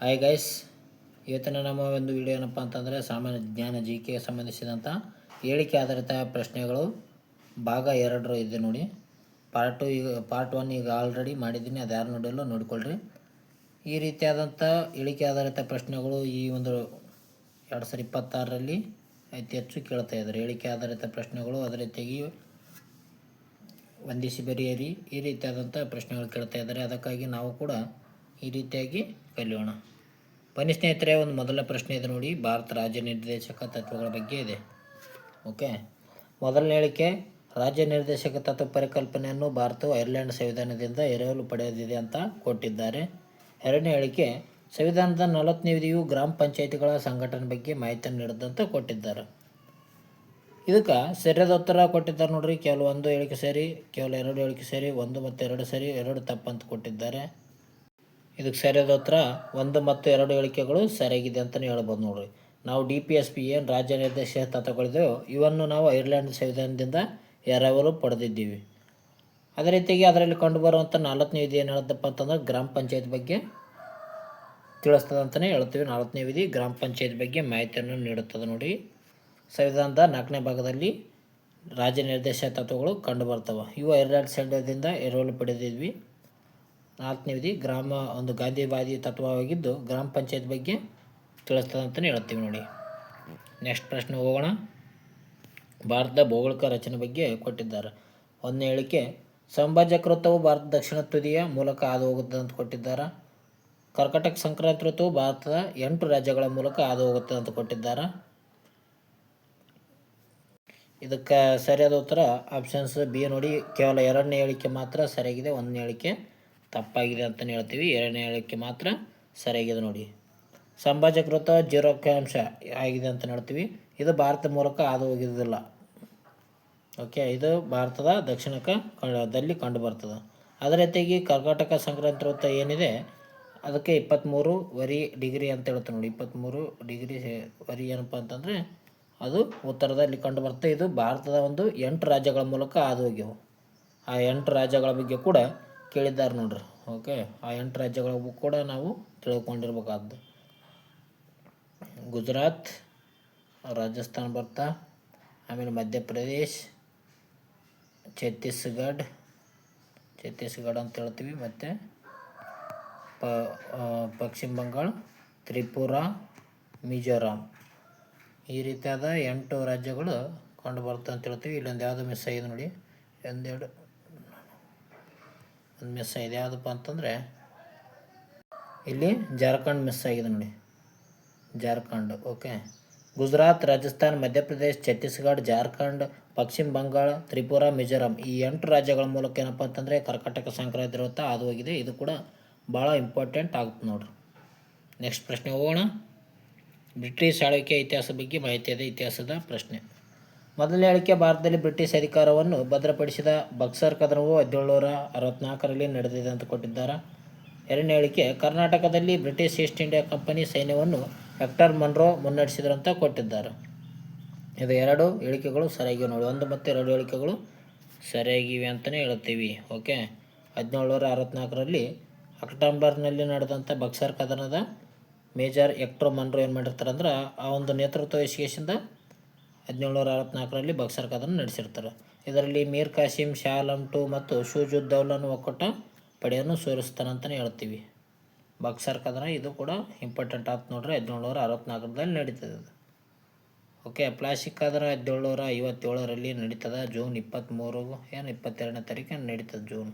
Hi guys, ಇವತ್ತಿನ ನಮ್ಮ ಒಂದು ವಿಡಿಯೋ ಏನಪ್ಪ ಅಂತಂದರೆ ಸಾಮಾನ್ಯ ಜ್ಞಾನ ಕೆ ಸಂಬಂಧಿಸಿದಂಥ ಹೇಳಿಕೆ ಆಧಾರಿತ ಪ್ರಶ್ನೆಗಳು ಭಾಗ 2 ಇದೆ ನೋಡಿ. ಪಾರ್ಟ್ 1 ಈಗ ಆಲ್ರೆಡಿ ಮಾಡಿದ್ದೀನಿ, ಅದು ಯಾರು ನೋಡಲು ನೋಡಿಕೊಳ್ಳ್ರಿ. ಈ ರೀತಿಯಾದಂಥ ಹೇಳಿಕೆ ಆಧಾರಿತ ಪ್ರಶ್ನೆಗಳು ಈ ಒಂದು 2026ರಲ್ಲಿ ಅತಿ ಹೆಚ್ಚು ಕೇಳ್ತಾ ಇದ್ದಾರೆ. ಹೇಳಿಕೆ ಆಧಾರಿತ ಪ್ರಶ್ನೆಗಳು ಅದೇ ರೀತಿಯಾಗಿ ವಂದಿಸಿ ಬರೆಯಿರಿ, ಈ ರೀತಿಯಾದಂಥ ಪ್ರಶ್ನೆಗಳು ಕೇಳ್ತಾ ಇದ್ದಾರೆ. ಅದಕ್ಕಾಗಿ ನಾವು ಕೂಡ ಈ ರೀತಿಯಾಗಿ ಕಲಿಯೋಣ. ಬನ್ನಿ ಸ್ನೇಹಿತರೆ, ಒಂದು ಮೊದಲ ಪ್ರಶ್ನೆ ಇದೆ ನೋಡಿ. ಭಾರತ ರಾಜ್ಯ ನಿರ್ದೇಶಕ ತತ್ವಗಳ ಬಗ್ಗೆ ಇದೆ. ಓಕೆ, ಮೊದಲನೇ ಹೇಳಿಕೆ, ರಾಜ್ಯ ನಿರ್ದೇಶಕ ತತ್ವ ಪರಿಕಲ್ಪನೆಯನ್ನು ಭಾರತವು ಐರ್ಲೆಂಡ್ ಸಂವಿಧಾನದಿಂದ ಎರವಲು ಪಡೆದಿದೆ ಅಂತ ಕೊಟ್ಟಿದ್ದಾರೆ. ಎರಡನೇ ಹೇಳಿಕೆ, ಸಂವಿಧಾನದ 40ನೇ ವಿಧಿಯು ಗ್ರಾಮ ಪಂಚಾಯಿತಿಗಳ ಸಂಘಟನೆ ಬಗ್ಗೆ ಮಾಹಿತಿಯನ್ನು ನೀಡಿದಂತ ಕೊಟ್ಟಿದ್ದಾರೆ. ಇದಕ್ಕೆ ಸರಿಯಾದ ಉತ್ತರ ಕೊಟ್ಟಿದ್ದಾರೆ ನೋಡ್ರಿ. ಕೇವಲ ಒಂದು ಹೇಳಿಕೆ ಸರಿ, ಕೇವಲ 2 ಹೇಳಿಕೆ ಸರಿ, 1 ಮತ್ತು 2 ಸರಿ, 2 ತಪ್ಪಂತ ಕೊಟ್ಟಿದ್ದಾರೆ. ಇದಕ್ಕೆ ಸರಿಯಾದ ಉತ್ತರ 1 ಮತ್ತು 2 ಹೇಳಿಕೆಗಳು ಸರಿಯಾಗಿದೆ ಅಂತಲೇ ಹೇಳ್ಬೋದು ನೋಡ್ರಿ. ನಾವು DPSP ಏನು ರಾಜ್ಯ ನಿರ್ದೇಶಕ ತತ್ವಗಳಿದೆಯೋ ಇವನ್ನು ನಾವು ಐರ್ಲೆಂಡ್ ಸಂವಿಧಾನದಿಂದ ಎರವಲು ಪಡೆದಿದ್ದೀವಿ. ಅದೇ ರೀತಿಯಾಗಿ ಅದರಲ್ಲಿ ಕಂಡುಬರುವಂಥ 4ನೇ ವಿಧಿ ಏನು ಹೇಳುತ್ತಪ್ಪ ಅಂತಂದ್ರೆ ಗ್ರಾಮ ಪಂಚಾಯತ್ ಬಗ್ಗೆ ತಿಳಿಸ್ತದೆ ಅಂತಲೇ ಹೇಳ್ತೀವಿ. 4ನೇ ವಿಧಿ ಗ್ರಾಮ ಪಂಚಾಯತ್ ಬಗ್ಗೆ ಮಾಹಿತಿಯನ್ನು ನೀಡುತ್ತದೆ ನೋಡಿ. ಸಂವಿಧಾನದ 4ನೇ ಭಾಗದಲ್ಲಿ ರಾಜ್ಯ ನಿರ್ದೇಶಕ ತತ್ವಗಳು ಕಂಡುಬರ್ತವೆ. ಇವು ಐರ್ಲೆಂಡ್ ಸಂವಿಧಾನದಿಂದ ಎರವಲು ಪಡೆದಿದ್ವಿ. 4ನೇ ವಿಧಿ ಒಂದು ಗಾಂಧಿವಾದಿ ತತ್ವವಾಗಿದ್ದು ಗ್ರಾಮ ಪಂಚಾಯತ್ ಬಗ್ಗೆ ತಿಳಿಸ್ತದೆ ಅಂತಲೇ ಹೇಳ್ತೀವಿ ನೋಡಿ. ನೆಕ್ಸ್ಟ್ ಪ್ರಶ್ನೆ ಹೋಗೋಣ. ಭಾರತದ ಭೌಗೋಳಿಕ ರಚನೆ ಬಗ್ಗೆ ಕೊಟ್ಟಿದ್ದಾರೆ. 1ನೇ ಹೇಳಿಕೆ, ಸಂಭಾಜಕ ವೃತ್ತವು ಭಾರತದ ದಕ್ಷಿಣ ತುದಿಯ ಮೂಲಕ ಹಾದು ಹೋಗುತ್ತದೆ ಅಂತ ಕೊಟ್ಟಿದ್ದಾರೆ. ಕರ್ಕಾಟಕ ಸಂಕ್ರಾಂತಿ ವೃತ್ತವು ಭಾರತದ 8 ರಾಜ್ಯಗಳ ಮೂಲಕ ಹಾದು ಹೋಗುತ್ತದೆ ಅಂತ ಕೊಟ್ಟಿದ್ದಾರೆ. ಇದಕ್ಕೆ ಸರಿಯಾದ ಉತ್ತರ ಆಪ್ಷನ್ಸ್ ಬಿ ನೋಡಿ. ಕೇವಲ 2ನೇ ಹೇಳಿಕೆ ಮಾತ್ರ ಸರಿಯಾಗಿದೆ, 1ನೇ ಹೇಳಿಕೆ ತಪ್ಪಾಗಿದೆ ಅಂತಲೇ ಹೇಳ್ತೀವಿ. 2ನೇ ಹೇಳಿಕೆ ಮಾತ್ರ ಸರಿಯಾಗಿದೆ ನೋಡಿ. ಸಂಭಾಜಕ ವೃತ್ತ 0 ಆಗಿದೆ ಅಂತ ಹೇಳ್ತೀವಿ. ಇದು ಭಾರತದ ಮೂಲಕ ಹಾದು ಹೋಗಿದ್ದಿಲ್ಲ. ಓಕೆ, ಇದು ಭಾರತದ ದಕ್ಷಿಣದಲ್ಲಿ ಕಂಡು ಬರ್ತದೆ. ಅದೇ ರೀತಿಯಾಗಿ ಕರ್ಕಾಟಕ ಸಂಕ್ರಾಂತಿ ವೃತ್ತ ಏನಿದೆ ಅದಕ್ಕೆ 23 ಡಿಗ್ರಿ ಅಂತ ಹೇಳ್ತೀವಿ ನೋಡಿ. 23 ಡಿಗ್ರಿ ವರಿ ಏನಪ್ಪ ಅಂತಂದರೆ ಅದು ಉತ್ತರದಲ್ಲಿ ಕಂಡು ಬರ್ತದೆ. ಇದು ಭಾರತದ ಒಂದು 8 ರಾಜ್ಯಗಳ ಮೂಲಕ ಹಾದು ಹೋಗ್ಯವು. ಆ 8 ರಾಜ್ಯಗಳ ಬಗ್ಗೆ ಕೂಡ ಕೇಳಿದ್ದಾರೆ ನೋಡ್ರಿ. ಓಕೆ, ಆ 8 ರಾಜ್ಯಗಳ ಕೂಡ ನಾವು ತಿಳ್ಕೊಂಡಿರ್ಬೇಕಾದ್ದು. ಗುಜರಾತ್, ರಾಜಸ್ಥಾನ ಬರ್ತಾ, ಆಮೇಲೆ ಮಧ್ಯಪ್ರದೇಶ್, ಛತ್ತೀಸ್ಗಢ ಅಂತ ಹೇಳ್ತೀವಿ, ಮತ್ತು ಪಶ್ಚಿಮ ಬಂಗಾಳ, ತ್ರಿಪುರ, ಮಿಜೋರಾಂ, ಈ ರೀತಿಯಾದ 8 ರಾಜ್ಯಗಳು ಕಂಡು ಬರ್ತವೆ ಅಂತ ಹೇಳ್ತೀವಿ. ಇಲ್ಲೊಂದು ಯಾವುದು ಮಿಸ್ ಆಗಿದೆ ನೋಡಿ, ಒಂದು ಮಿಸ್ ಆಗಿದೆ. ಯಾವುದಪ್ಪ ಅಂತಂದರೆ ಇಲ್ಲಿ ಜಾರ್ಖಂಡ್ ಮಿಸ್ ಆಗಿದೆ ನೋಡಿ, ಜಾರ್ಖಂಡ್. ಓಕೆ, ಗುಜರಾತ್, ರಾಜಸ್ಥಾನ್, ಮಧ್ಯಪ್ರದೇಶ್, ಛತ್ತೀಸ್ಗಢ, ಜಾರ್ಖಂಡ್, ಪಶ್ಚಿಮ ಬಂಗಾಳ, ತ್ರಿಪುರ, ಮಿಜೋರಾಂ ಈ 8 ರಾಜ್ಯಗಳ ಮೂಲಕ ಏನಪ್ಪ ಅಂತಂದರೆ ಕರ್ಕಾಟಕ ಸಂಕ್ರಾಂತಿ ವೃತ್ತ ಹಾದು ಹೋಗಿದೆ. ಇದು ಕೂಡ ಭಾಳ ಇಂಪಾರ್ಟೆಂಟ್ ಆಗುತ್ತೆ ನೋಡ್ರಿ. ನೆಕ್ಸ್ಟ್ ಪ್ರಶ್ನೆ ಹೋಗೋಣ. ಬ್ರಿಟಿಷ್ ಆಳ್ವಿಕೆ ಇತಿಹಾಸ ಬಗ್ಗೆ ಮಾಹಿತಿ ಇದೆ. ಇತಿಹಾಸದ ಪ್ರಶ್ನೆ. ಮೊದಲನೇ ಹೇಳಿಕೆ, ಭಾರತದಲ್ಲಿ ಬ್ರಿಟಿಷ್ ಅಧಿಕಾರವನ್ನು ಭದ್ರಪಡಿಸಿದ ಬಕ್ಸರ್ ಕದನವು 1764ರಲ್ಲಿ ನಡೆದಿದೆ ಅಂತ ಕೊಟ್ಟಿದ್ದಾರೆ. 2ನೇ ಹೇಳಿಕೆ, ಕರ್ನಾಟಕದಲ್ಲಿ ಬ್ರಿಟಿಷ್ ಈಸ್ಟ್ ಇಂಡಿಯಾ ಕಂಪನಿ ಸೈನ್ಯವನ್ನು ಹೆಕ್ಟರ್ ಮನ್ರೋ ಮುನ್ನಡೆಸಿದ್ರು ಅಂತ ಕೊಟ್ಟಿದ್ದಾರೆ. ಇದು 2 ಹೇಳಿಕೆಗಳು ಸರಿಯಾಗಿವೆ ನೋಡಿ. 1 ಮತ್ತು 2 ಹೇಳಿಕೆಗಳು ಸರಿಯಾಗಿವೆ ಅಂತಲೇ ಹೇಳ್ತೀವಿ. ಓಕೆ, 1764ರಲ್ಲಿ ಅಕ್ಟೋಬರ್ನಲ್ಲಿ ನಡೆದಂಥ ಬಕ್ಸರ್ ಕದನದ ಮೇಜರ್ ಹೆಕ್ಟರ್ ಮನ್ರೋ ಏನು ಮಾಡಿರ್ತಾರೆ ಅಂದ್ರೆ ಆ ಒಂದು ನೇತೃತ್ವ ವಹಿಸಿಯಿಂದ 1764ರಲ್ಲಿ ಬಕ್ಸರ್ ಕದನ ನಡೆಸಿರ್ತಾರೆ. ಇದರಲ್ಲಿ ಮೀರ್ ಕಾಸಿಂ, ಶಾ ಆಲಂ II ಮತ್ತು ಶುಜಾಉದ್ದೌಲನ ಒಕ್ಕೂಟ ಪಡೆಯನ್ನು ಸೋಲಿಸ್ತಾನಂತಲೇ ಹೇಳ್ತೀವಿ. ಬಕ್ಸರ್ ಕದನ ಇದು ಕೂಡ ಇಂಪಾರ್ಟೆಂಟ್ ಆಗ್ತದೆ ನೋಡ್ರಿ. 1764ರಲ್ಲಿ ನಡೀತದೆ. ಓಕೆ, ಪ್ಲಾಸ್ಟಿಕ್ ಕದನ 1757ರಲ್ಲಿ ನಡೀತದೆ. ಜೂನ್ 22ನೇ ತಾರೀಕು ನಡೀತದೆ ಜೂನ್.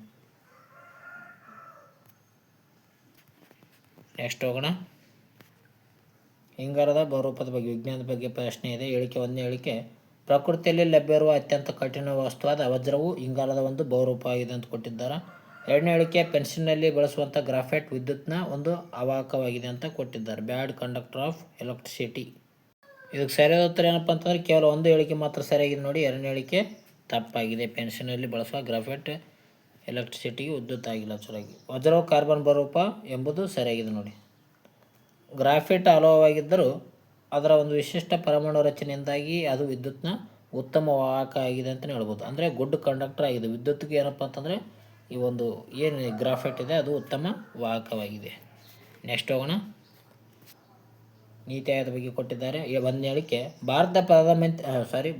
ನೆಕ್ಸ್ಟ್ ಹೋಗೋಣ. ಇಂಗಾಲದ ಬಹುರೂಪದ ಬಗ್ಗೆ ವಿಜ್ಞಾನದ ಬಗ್ಗೆ ಪ್ರಶ್ನೆ ಇದೆ. ಹೇಳಿಕೆ 1ನೇ ಹೇಳಿಕೆ, ಪ್ರಕೃತಿಯಲ್ಲಿ ಲಭ್ಯವಿರುವ ಅತ್ಯಂತ ಕಠಿಣ ವಸ್ತುವಾದ ವಜ್ರವು ಇಂಗಾಲದ ಒಂದು ಬಹುರೂಪವಾಗಿದೆ ಅಂತ ಕೊಟ್ಟಿದ್ದಾರೆ. 2ನೇ ಹೇಳಿಕೆ, ಪೆನ್ಸಿಲ್ನಲ್ಲಿ ಬಳಸುವಂಥ ಗ್ರಾಫೈಟ್ ವಿದ್ಯುತ್ನ ಒಂದು ಅವಾಹಕವಾಗಿದೆ ಅಂತ ಕೊಟ್ಟಿದ್ದಾರೆ. Bad conductor of electricity. ಇದಕ್ಕೆ ಸರಿಯಾದ ಉತ್ತರ ಏನಪ್ಪ ಅಂತಂದರೆ ಕೇವಲ 1 ಹೇಳಿಕೆ ಮಾತ್ರ ಸರಿಯಾಗಿದೆ ನೋಡಿ. 2ನೇ ಹೇಳಿಕೆ ತಪ್ಪಾಗಿದೆ. ಪೆನ್ಸಿಲ್ನಲ್ಲಿ ಬಳಸುವ ಗ್ರಾಫೈಟ್ ಎಲೆಕ್ಟ್ರಿಸಿಟಿಗೆ ವಿದ್ಯುತ್ ಆಗಿಲ್ಲ ಸರಿಯಾಗಿ. ವಜ್ರವು ಕಾರ್ಬನ್ ಬಹುರೂಪ ಎಂಬುದು ಸರಿಯಾಗಿದೆ ನೋಡಿ. ಗ್ರಾಫೈಟ್ ಅಲೋಹವಾಗಿದ್ದರೂ ಅದರ ಒಂದು ವಿಶಿಷ್ಟ ಪರಮಾಣು ರಚನೆಯಿಂದಾಗಿ ಅದು ವಿದ್ಯುತ್ನ ಉತ್ತಮ ವಾಹಕ ಆಗಿದೆ ಅಂತಲೇ ಹೇಳ್ಬೋದು. ಅಂದರೆ ಗುಡ್ ಕಂಡಕ್ಟರ್ ಆಗಿದೆ. ವಿದ್ಯುತ್ಗೆ ಏನಪ್ಪ ಅಂತಂದರೆ ಈ ಒಂದು ಏನು ಗ್ರಾಫೈಟ್ ಇದೆ ಅದು ಉತ್ತಮ ವಾಹಕವಾಗಿದೆ. ನೆಕ್ಸ್ಟ್ ಹೋಗೋಣ. ನೀತಿ ಆಯೋಗದ ಬಗ್ಗೆ ಕೊಟ್ಟಿದ್ದಾರೆ. ಒಂದನೇ ಹೇಳಿಕೆ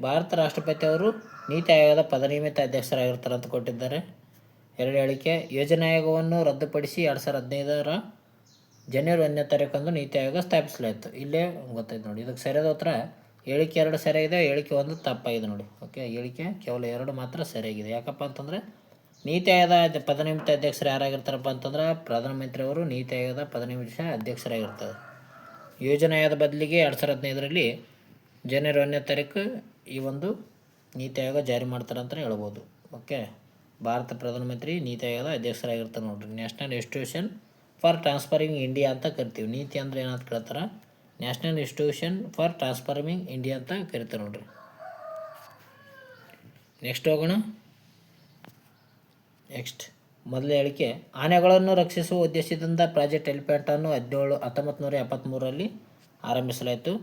ಭಾರತ ರಾಷ್ಟ್ರಪತಿ ಅವರು ನೀತಿ ಆಯೋಗದ ಪದನಿಯಮಿತ ಅಧ್ಯಕ್ಷರಾಗಿರ್ತಾರೆ ಅಂತ ಕೊಟ್ಟಿದ್ದಾರೆ. 2 ಹೇಳಿಕೆ ಯೋಜನಾ ಆಯೋಗವನ್ನು ರದ್ದುಪಡಿಸಿ 2015 ಜನವರಿ 1ನೇ ತಾರೀಕಂದು ನೀತಿ ಆಯೋಗ ಸ್ಥಾಪಿಸಲಾಯಿತು. ಇಲ್ಲೇ ಗೊತ್ತಾಯ್ತು ನೋಡಿ. ಇದಕ್ಕೆ ಸರಿಯಾದ ಉತ್ತರ ಹೇಳಿಕೆ 2 ಸರಿಯಾಗಿದೆ, ಹೇಳಿಕೆ 1 ತಪ್ಪಾಗಿದೆ ನೋಡಿ. ಓಕೆ, ಹೇಳಿಕೆ ಕೇವಲ 2 ಮಾತ್ರ ಸರಿಯಾಗಿದೆ. ಯಾಕಪ್ಪ ಅಂತಂದರೆ ನೀತಿ ಆಯೋಗದ ಪದನಿಯಮಿತ ಅಧ್ಯಕ್ಷರು ಯಾರಾಗಿರ್ತಾರಪ್ಪ ಅಂತಂದ್ರೆ ಪ್ರಧಾನಮಂತ್ರಿಯವರು ನೀತಿ ಆಯೋಗದ ಪದನಿಯಮಿತ ಅಧ್ಯಕ್ಷರಾಗಿರ್ತಾರೆ. ಯೋಜನಾ ಆಯೋಗದ ಬದಲಿಗೆ 2015ರಲ್ಲಿ ಜನವರಿ 1ನೇ ತಾರೀಕು ಈ ಒಂದು ನೀತಿ ಆಯೋಗ ಜಾರಿ ಮಾಡ್ತಾರೆ ಅಂತಲೇ ಹೇಳ್ಬೋದು. ಓಕೆ, ಭಾರತ ಪ್ರಧಾನಮಂತ್ರಿ ನೀತಿ ಆಯೋಗದ ಅಧ್ಯಕ್ಷರಾಗಿರ್ತಾರೆ ನೋಡಿರಿ. National institution for transforming India ಅಂತ ಕರಿತೀವಿ. ನೀತಿ ಅಂದರೆ ಏನಂತ ಕೇಳ್ತಾರೆ, national institution for transforming India ಅಂತ ಕರಿತಾರೆ ನೋಡಿರಿ. ನೆಕ್ಸ್ಟ್ ಹೋಗೋಣ. ಮೊದಲೇ ಹೇಳಿಕೆ ಆನೆಗಳನ್ನು ರಕ್ಷಿಸುವ ಉದ್ದೇಶದಿಂದ ಪ್ರಾಜೆಕ್ಟ್ ಎಲಿಫೆಂಟನ್ನು 1973ರಲ್ಲಿ ಆರಂಭಿಸಲಾಯಿತು.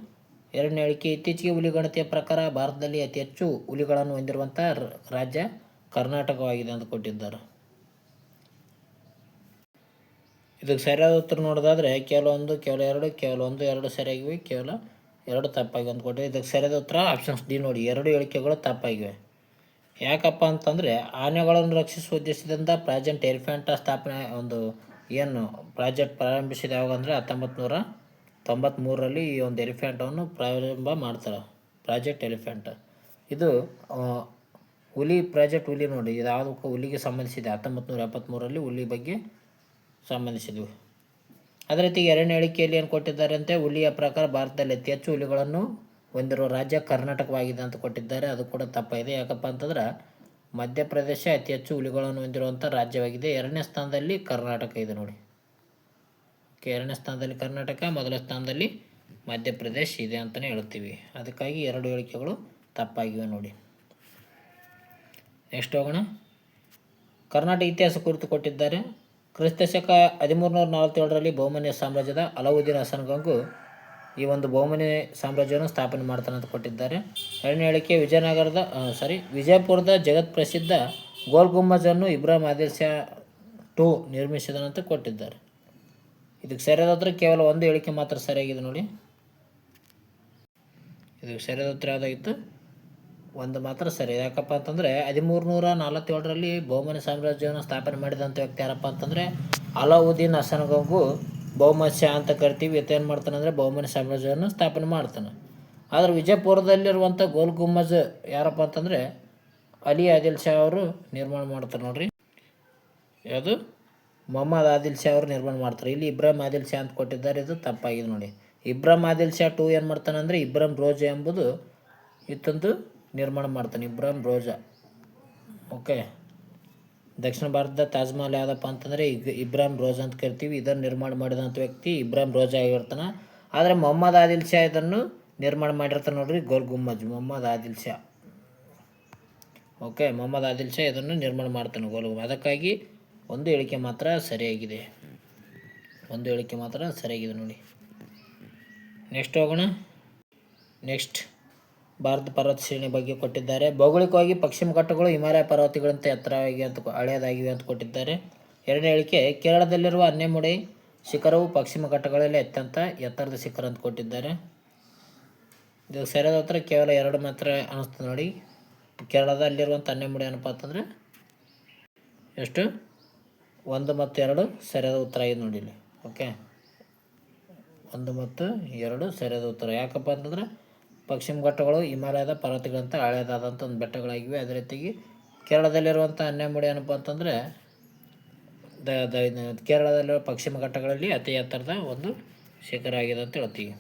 2ನೇ ಹೇಳಿಕೆ ಇತ್ತೀಚೆಗೆ ಹುಲಿ ಗಣತಿಯ ಪ್ರಕಾರ ಭಾರತದಲ್ಲಿ ಅತಿ ಹೆಚ್ಚು ಹುಲಿಗಳನ್ನು ಹೊಂದಿರುವಂಥ ರಾಜ್ಯ ಕರ್ನಾಟಕವಾಗಿದೆ ಅಂತ ಕೊಟ್ಟಿದ್ದಾರೆ. ಇದಕ್ಕೆ ಸರಿಯಾದ ಉತ್ತರ ನೋಡೋದಾದರೆ ಕೇವಲ 1, ಕೇವಲ 2, ಕೇವಲ 1, 2 ಸರಿಯಾಗಿವೆ, ಕೇವಲ 2 ತಪ್ಪಾಗಿ ಅಂತ ಕೊಟ್ಟಿವೆ. ಇದಕ್ಕೆ ಸರಿಯಾದ ಉತ್ತರ ಆಪ್ಷನ್ಸ್ ಡಿ ನೋಡಿ. 2 ಹೇಳಿಕೆಗಳು ತಪ್ಪಾಗಿವೆ. ಯಾಕಪ್ಪ ಅಂತಂದರೆ ಆನೆಗಳನ್ನು ರಕ್ಷಿಸುವ ಉದ್ದೇಶದಿಂದ ಪ್ರಾಜೆಕ್ಟ್ ಎಲಿಫೆಂಟ ಸ್ಥಾಪನೆ ಏನು ಪ್ರಾಜೆಕ್ಟ್ ಪ್ರಾರಂಭಿಸಿದ ಯಾವಾಗ ಅಂದರೆ 1993ರಲ್ಲಿ ಈ ಒಂದು ಎಲಿಫೆಂಟವನ್ನು ಪ್ರಾರಂಭ ಮಾಡ್ತಾರೆ. ಪ್ರಾಜೆಕ್ಟ್ ಎಲಿಫೆಂಟ್ ಇದು ಪ್ರಾಜೆಕ್ಟ್ ಹುಲಿ ನೋಡಿ. ಇದು ಯಾವುದಕ್ಕೂ ಹುಲಿಗೆ ಸಂಬಂಧಿಸಿದೆ. 1973ರಲ್ಲಿ ಹುಲಿ ಬಗ್ಗೆ ಸಂಬಂಧಿಸಿದ್ವಿ. ಅದೇ ರೀತಿ 2ನೇ ಹೇಳಿಕೆಯಲ್ಲಿ ಏನು ಕೊಟ್ಟಿದ್ದಾರೆ ಅಂತೆ, ಹುಲಿಯ ಪ್ರಕಾರ ಭಾರತದಲ್ಲಿ ಅತಿ ಹೆಚ್ಚು ಹುಲಿಗಳನ್ನು ಹೊಂದಿರುವ ರಾಜ್ಯ ಕರ್ನಾಟಕವಾಗಿದೆ ಅಂತ ಕೊಟ್ಟಿದ್ದಾರೆ. ಅದು ಕೂಡ ತಪ್ಪಾಗಿದೆ. ಯಾಕಪ್ಪ ಅಂತಂದ್ರೆ ಮಧ್ಯಪ್ರದೇಶ ಅತಿ ಹೆಚ್ಚು ಹುಲಿಗಳನ್ನು ಹೊಂದಿರುವಂಥ ರಾಜ್ಯವಾಗಿದೆ. 2ನೇ ಸ್ಥಾನದಲ್ಲಿ ಕರ್ನಾಟಕ ಇದೆ ನೋಡಿ. ಓಕೆ, 2ನೇ ಸ್ಥಾನದಲ್ಲಿ ಕರ್ನಾಟಕ, ಮೊದಲ ಸ್ಥಾನದಲ್ಲಿ ಮಧ್ಯಪ್ರದೇಶ ಇದೆ ಅಂತಲೇ ಹೇಳ್ತೀವಿ. ಅದಕ್ಕಾಗಿ 2 ಹೇಳಿಕೆಗಳು ತಪ್ಪಾಗಿವೆ ನೋಡಿ. ನೆಕ್ಸ್ಟ್ ಹೋಗೋಣ. ಕರ್ನಾಟಕ ಇತಿಹಾಸ ಕುರಿತು ಕೊಟ್ಟಿದ್ದಾರೆ. ಕ್ರಿಸ್ತಶಕ 1347ರಲ್ಲಿ ಬಹುಮನಿ ಸಾಮ್ರಾಜ್ಯದ ಅಲಾವುದ್ದೀನ್ ಹಸನ್ಗಂಗು ಈ ಒಂದು ಬಹುಮನಿ ಸಾಮ್ರಾಜ್ಯವನ್ನು ಸ್ಥಾಪನೆ ಮಾಡ್ತಾನೆ ಅಂತ ಕೊಟ್ಟಿದ್ದಾರೆ. 2ನೇ ಹೇಳಿಕೆ ವಿಜಯಪುರದ ಜಗತ್ ಪ್ರಸಿದ್ಧ ಗೋಲ್ ಗುಂಬಜನ್ನು ಇಬ್ರಾಹಿಂ ಆದಿಲ್ ಶಾ II ನಿರ್ಮಿಸಿದನಂತ ಕೊಟ್ಟಿದ್ದಾರೆ. ಇದಕ್ಕೆ ಸರಿಯಾದ ಉತ್ತರ ಕೇವಲ 1 ಹೇಳಿಕೆ ಮಾತ್ರ ಸರಿಯಾಗಿದೆ ನೋಡಿ. ಇದಕ್ಕೆ ಸರಿಯಾದ ಉತ್ತರ ಯಾವುದಾಗಿತ್ತು, 1 ಮಾತ್ರ ಸರಿ. ಯಾಕಪ್ಪ ಅಂತಂದರೆ 1347ರಲ್ಲಿ ಬಹುಮನಿ ಸಾಮ್ರಾಜ್ಯವನ್ನು ಸ್ಥಾಪನೆ ಮಾಡಿದಂಥ ವ್ಯಕ್ತಿ ಯಾರಪ್ಪ ಅಂತಂದರೆ ಅಲಾವುದ್ದೀನ್ ಹಸನ್ಗಂಗು ಬಹುಮನಿ ಶಾ ಅಂತ ಕರಿತೀವಿ. ಏನು ಮಾಡ್ತಾನೆ ಅಂದರೆ ಬಹುಮನಿ ಸಾಮ್ರಾಜ್ಯವನ್ನು ಸ್ಥಾಪನೆ ಮಾಡ್ತಾನೆ. ಆದರೆ ವಿಜಯಪುರದಲ್ಲಿರುವಂಥ ಗೋಲ್ ಗುಂಬಜ್ ಯಾರಪ್ಪ ಅಂತಂದರೆ ಅಲಿ ಆದಿಲ್ ಶಾ ಅವರು ನಿರ್ಮಾಣ ಮಾಡ್ತಾರೆ ನೋಡ್ರಿ. ಯಾವುದು ಮೊಹಮ್ಮದ್ ಆದಿಲ್ ಶಾ ಅವರು ನಿರ್ಮಾಣ ಮಾಡ್ತಾರೆ. ಇಲ್ಲಿ ಇಬ್ರಾಹಿಂ ಆದಿಲ್ ಶಾ ಅಂತ ಕೊಟ್ಟಿದ್ದಾರೆ. ಇದು ತಪ್ಪಾಗಿದೆ ನೋಡಿ. ಇಬ್ರಾಹಿಂ ಆದಿಲ್ ಶಾ II ಏನು ಮಾಡ್ತಾನೆ ಅಂದರೆ ಇಬ್ರಾಹಿಂ ರೋಜಾ ಎಂಬುದು ಇತ್ತಂದು ನಿರ್ಮಾಣ ಮಾಡ್ತಾನೆ. ಇಬ್ರಾಹಿಂ ರೋಜಾ. ಓಕೆ, ದಕ್ಷಿಣ ಭಾರತದ ತಾಜ್ ಮಹಲ್ ಯಾವುದಪ್ಪ ಅಂತಂದರೆ ಇಬ್ರಾಹಿಂ ರೋಜಾ ಅಂತ ಕರಿತೀವಿ. ಇದನ್ನು ನಿರ್ಮಾಣ ಮಾಡಿದಂಥ ವ್ಯಕ್ತಿ ಇಬ್ರಾಹಿಂ ರೋಜಾ ಆಗಿರ್ತಾನೆ. ಆದರೆ ಮೊಹಮ್ಮದ್ ಆದಿಲ್ ಶಾ ಇದನ್ನು ನಿರ್ಮಾಣ ಮಾಡಿರ್ತಾನೆ ನೋಡ್ರಿ, ಗೋಲ್ ಗುಂಬಜ್. ಮೊಹಮ್ಮದ್ ಆದಿಲ್ ಶಾ. ಓಕೆ, ಮೊಹಮ್ಮದ್ ಆದಿಲ್ ಶಾ ಇದನ್ನು ನಿರ್ಮಾಣ ಮಾಡ್ತಾನೆ ಗೋಲ್ ಗುಂಬಜ್. ಅದಕ್ಕಾಗಿ 1 ಹೇಳಿಕೆ ಮಾತ್ರ ಸರಿಯಾಗಿದೆ. 1 ಹೇಳಿಕೆ ಮಾತ್ರ ಸರಿಯಾಗಿದೆ ನೋಡಿ. ನೆಕ್ಸ್ಟ್ ಹೋಗೋಣ. ಭಾರತ ಪರ್ವತ ಶ್ರೇಣಿ ಬಗ್ಗೆ ಕೊಟ್ಟಿದ್ದಾರೆ. ಭೌಗೋಳಿಕವಾಗಿ ಪಶ್ಚಿಮ ಘಟ್ಟಗಳು ಹಿಮಾಲಯ ಪರ್ವತಗಳಂತೆ ಹಳೆಯದಾಗಿವೆ ಅಂತ ಕೊಟ್ಟಿದ್ದಾರೆ. 2ನೇ ಹೇಳಿಕೆ ಕೇರಳದಲ್ಲಿರುವ ಆನೆಮುಡಿ ಶಿಖರವು ಪಶ್ಚಿಮ ಘಟ್ಟಗಳಲ್ಲಿ ಅತ್ಯಂತ ಎತ್ತರದ ಶಿಖರ ಅಂತ ಕೊಟ್ಟಿದ್ದಾರೆ. ಇದು ಸರಿಯಾದ ಉತ್ತರ ಕೇವಲ 2 ಮಾತ್ರ ಅನ್ನಿಸ್ತದೆ ನೋಡಿ. ಕೇರಳದಲ್ಲಿರುವಂಥ ಆನೆಮುಡಿ ಏನಪ್ಪ ಅಂತಂದರೆ ಎಷ್ಟು 1 ಮತ್ತು 2 ಸರಿಯಾದ ಉತ್ತರ ಆಗಿದೆ ನೋಡಿ ಇಲ್ಲಿ. ಓಕೆ, 1 ಮತ್ತು 2 ಸರಿಯಾದ ಉತ್ತರ. ಯಾಕಪ್ಪ ಅಂತಂದರೆ ಪಶ್ಚಿಮ ಘಟ್ಟಗಳು ಹಿಮಾಲಯದ ಪರ್ವತಗಳಂತ ಹಳೆಯದಾದಂಥ ಒಂದು ಬೆಟ್ಟಗಳಾಗಿವೆ. ಅದೇ ರೀತಿಯಾಗಿ ಕೇರಳದಲ್ಲಿರುವಂಥ ಆನೆಮುಡಿ ಏನಪ್ಪ ಅಂತಂದರೆ ಕೇರಳದಲ್ಲಿರುವ ಪಶ್ಚಿಮ ಘಟ್ಟಗಳಲ್ಲಿ ಅತಿ ಎತ್ತರದ ಒಂದು ಶಿಖರ ಆಗಿದೆ ಅಂತ ಹೇಳ್ತೀವಿ.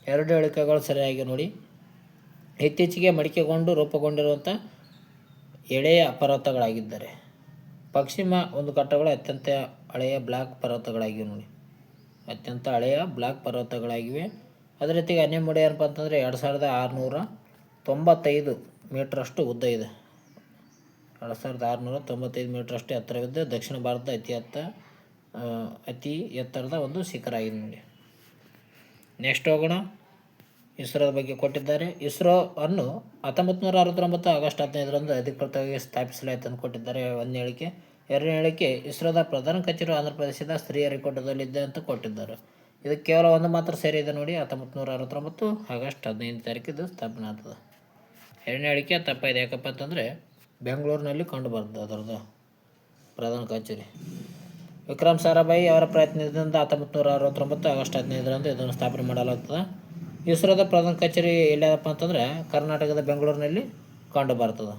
2 ಹೇಳಿಕೆಗಳು ಸರಿಯಾಗಿ ನೋಡಿ. ಇತ್ತೀಚೆಗೆ ಮಡಿಕೆಗೊಂಡು ರೂಪುಗೊಂಡಿರುವಂಥ ಎಳೆಯ ಪರ್ವತಗಳಾಗಿದ್ದಾರೆ. ಪಶ್ಚಿಮ ಒಂದು ಘಟ್ಟಗಳು ಅತ್ಯಂತ ಹಳೆಯ ಬ್ಲಾಕ್ ಪರ್ವತಗಳಾಗಿವೆ ನೋಡಿ. ಅತ್ಯಂತ ಹಳೆಯ ಬ್ಲಾಕ್ ಪರ್ವತಗಳಾಗಿವೆ. ಅದೇ ರೀತಿಗೆ ಆನೆಮುಡಿ ಏನಪ್ಪ ಅಂತಂದರೆ 2695 ಮೀಟ್ರಷ್ಟು ಉದ್ದ ಇದೆ. 2695 ಮೀಟ್ರಷ್ಟು ಎತ್ತರವಿದ್ದು ದಕ್ಷಿಣ ಭಾರತದ ಅತಿ ಎತ್ತರದ ಒಂದು ಶಿಖರ ಆಗಿದೆ ನೋಡಿ. ನೆಕ್ಸ್ಟ್ ಹೋಗೋಣ. ಇಸ್ರೋದ ಬಗ್ಗೆ ಕೊಟ್ಟಿದ್ದಾರೆ. ಇಸ್ರೋ ಅನ್ನು 1969 ಆಗಸ್ಟ್ 15ರಂದು ಅಧಿಕೃತವಾಗಿ ಸ್ಥಾಪಿಸಲಾಯಿತು ಅಂತ ಕೊಟ್ಟಿದ್ದಾರೆ. 1ನೇ ಹೇಳಿಕೆ. 2ನೇ ಹೇಳಿಕೆ ಇಸ್ರೋದ ಪ್ರಧಾನ ಕಚೇರಿ ಆಂಧ್ರ ಪ್ರದೇಶದ ಶ್ರೀಹರಿಕೋಟದಲ್ಲಿದೆ ಅಂತ ಕೊಟ್ಟಿದ್ದಾರೆ. ಇದಕ್ಕೆ ಕೇವಲ ಒಂದು ಮಾತ್ರ ಸರಿ ಇದೆ ನೋಡಿ. 1969 ಆಗಸ್ಟ್ 15 ತಾರೀಕಿದು ಸ್ಥಾಪನೆ ಆಗ್ತದೆ. ಎರಡನೇ ಹೇಳಿಕೆ ತಪ್ಪಾಗಿದೆ. ಯಾಕಪ್ಪ ಅಂತಂದರೆ ಬೆಂಗಳೂರಿನಲ್ಲಿ ಕಂಡು ಬರ್ತದೆ ಅದರದ್ದು ಪ್ರಧಾನ ಕಚೇರಿ. ವಿಕ್ರಮ್ ಸಾರಾಭಾಯಿ ಅವರ ಪ್ರಯತ್ನದಿಂದ 1969 ಆಗಸ್ಟ್ 15ರಂದು ಇದನ್ನು ಸ್ಥಾಪನೆ ಮಾಡಲಾಗ್ತದೆ. ಇಸ್ರೋದ ಪ್ರಧಾನ ಕಚೇರಿ ಎಲ್ಲಿಯದಪ್ಪ ಅಂತಂದರೆ ಕರ್ನಾಟಕದ ಬೆಂಗಳೂರಿನಲ್ಲಿ ಕಂಡು ಬರ್ತದೆ.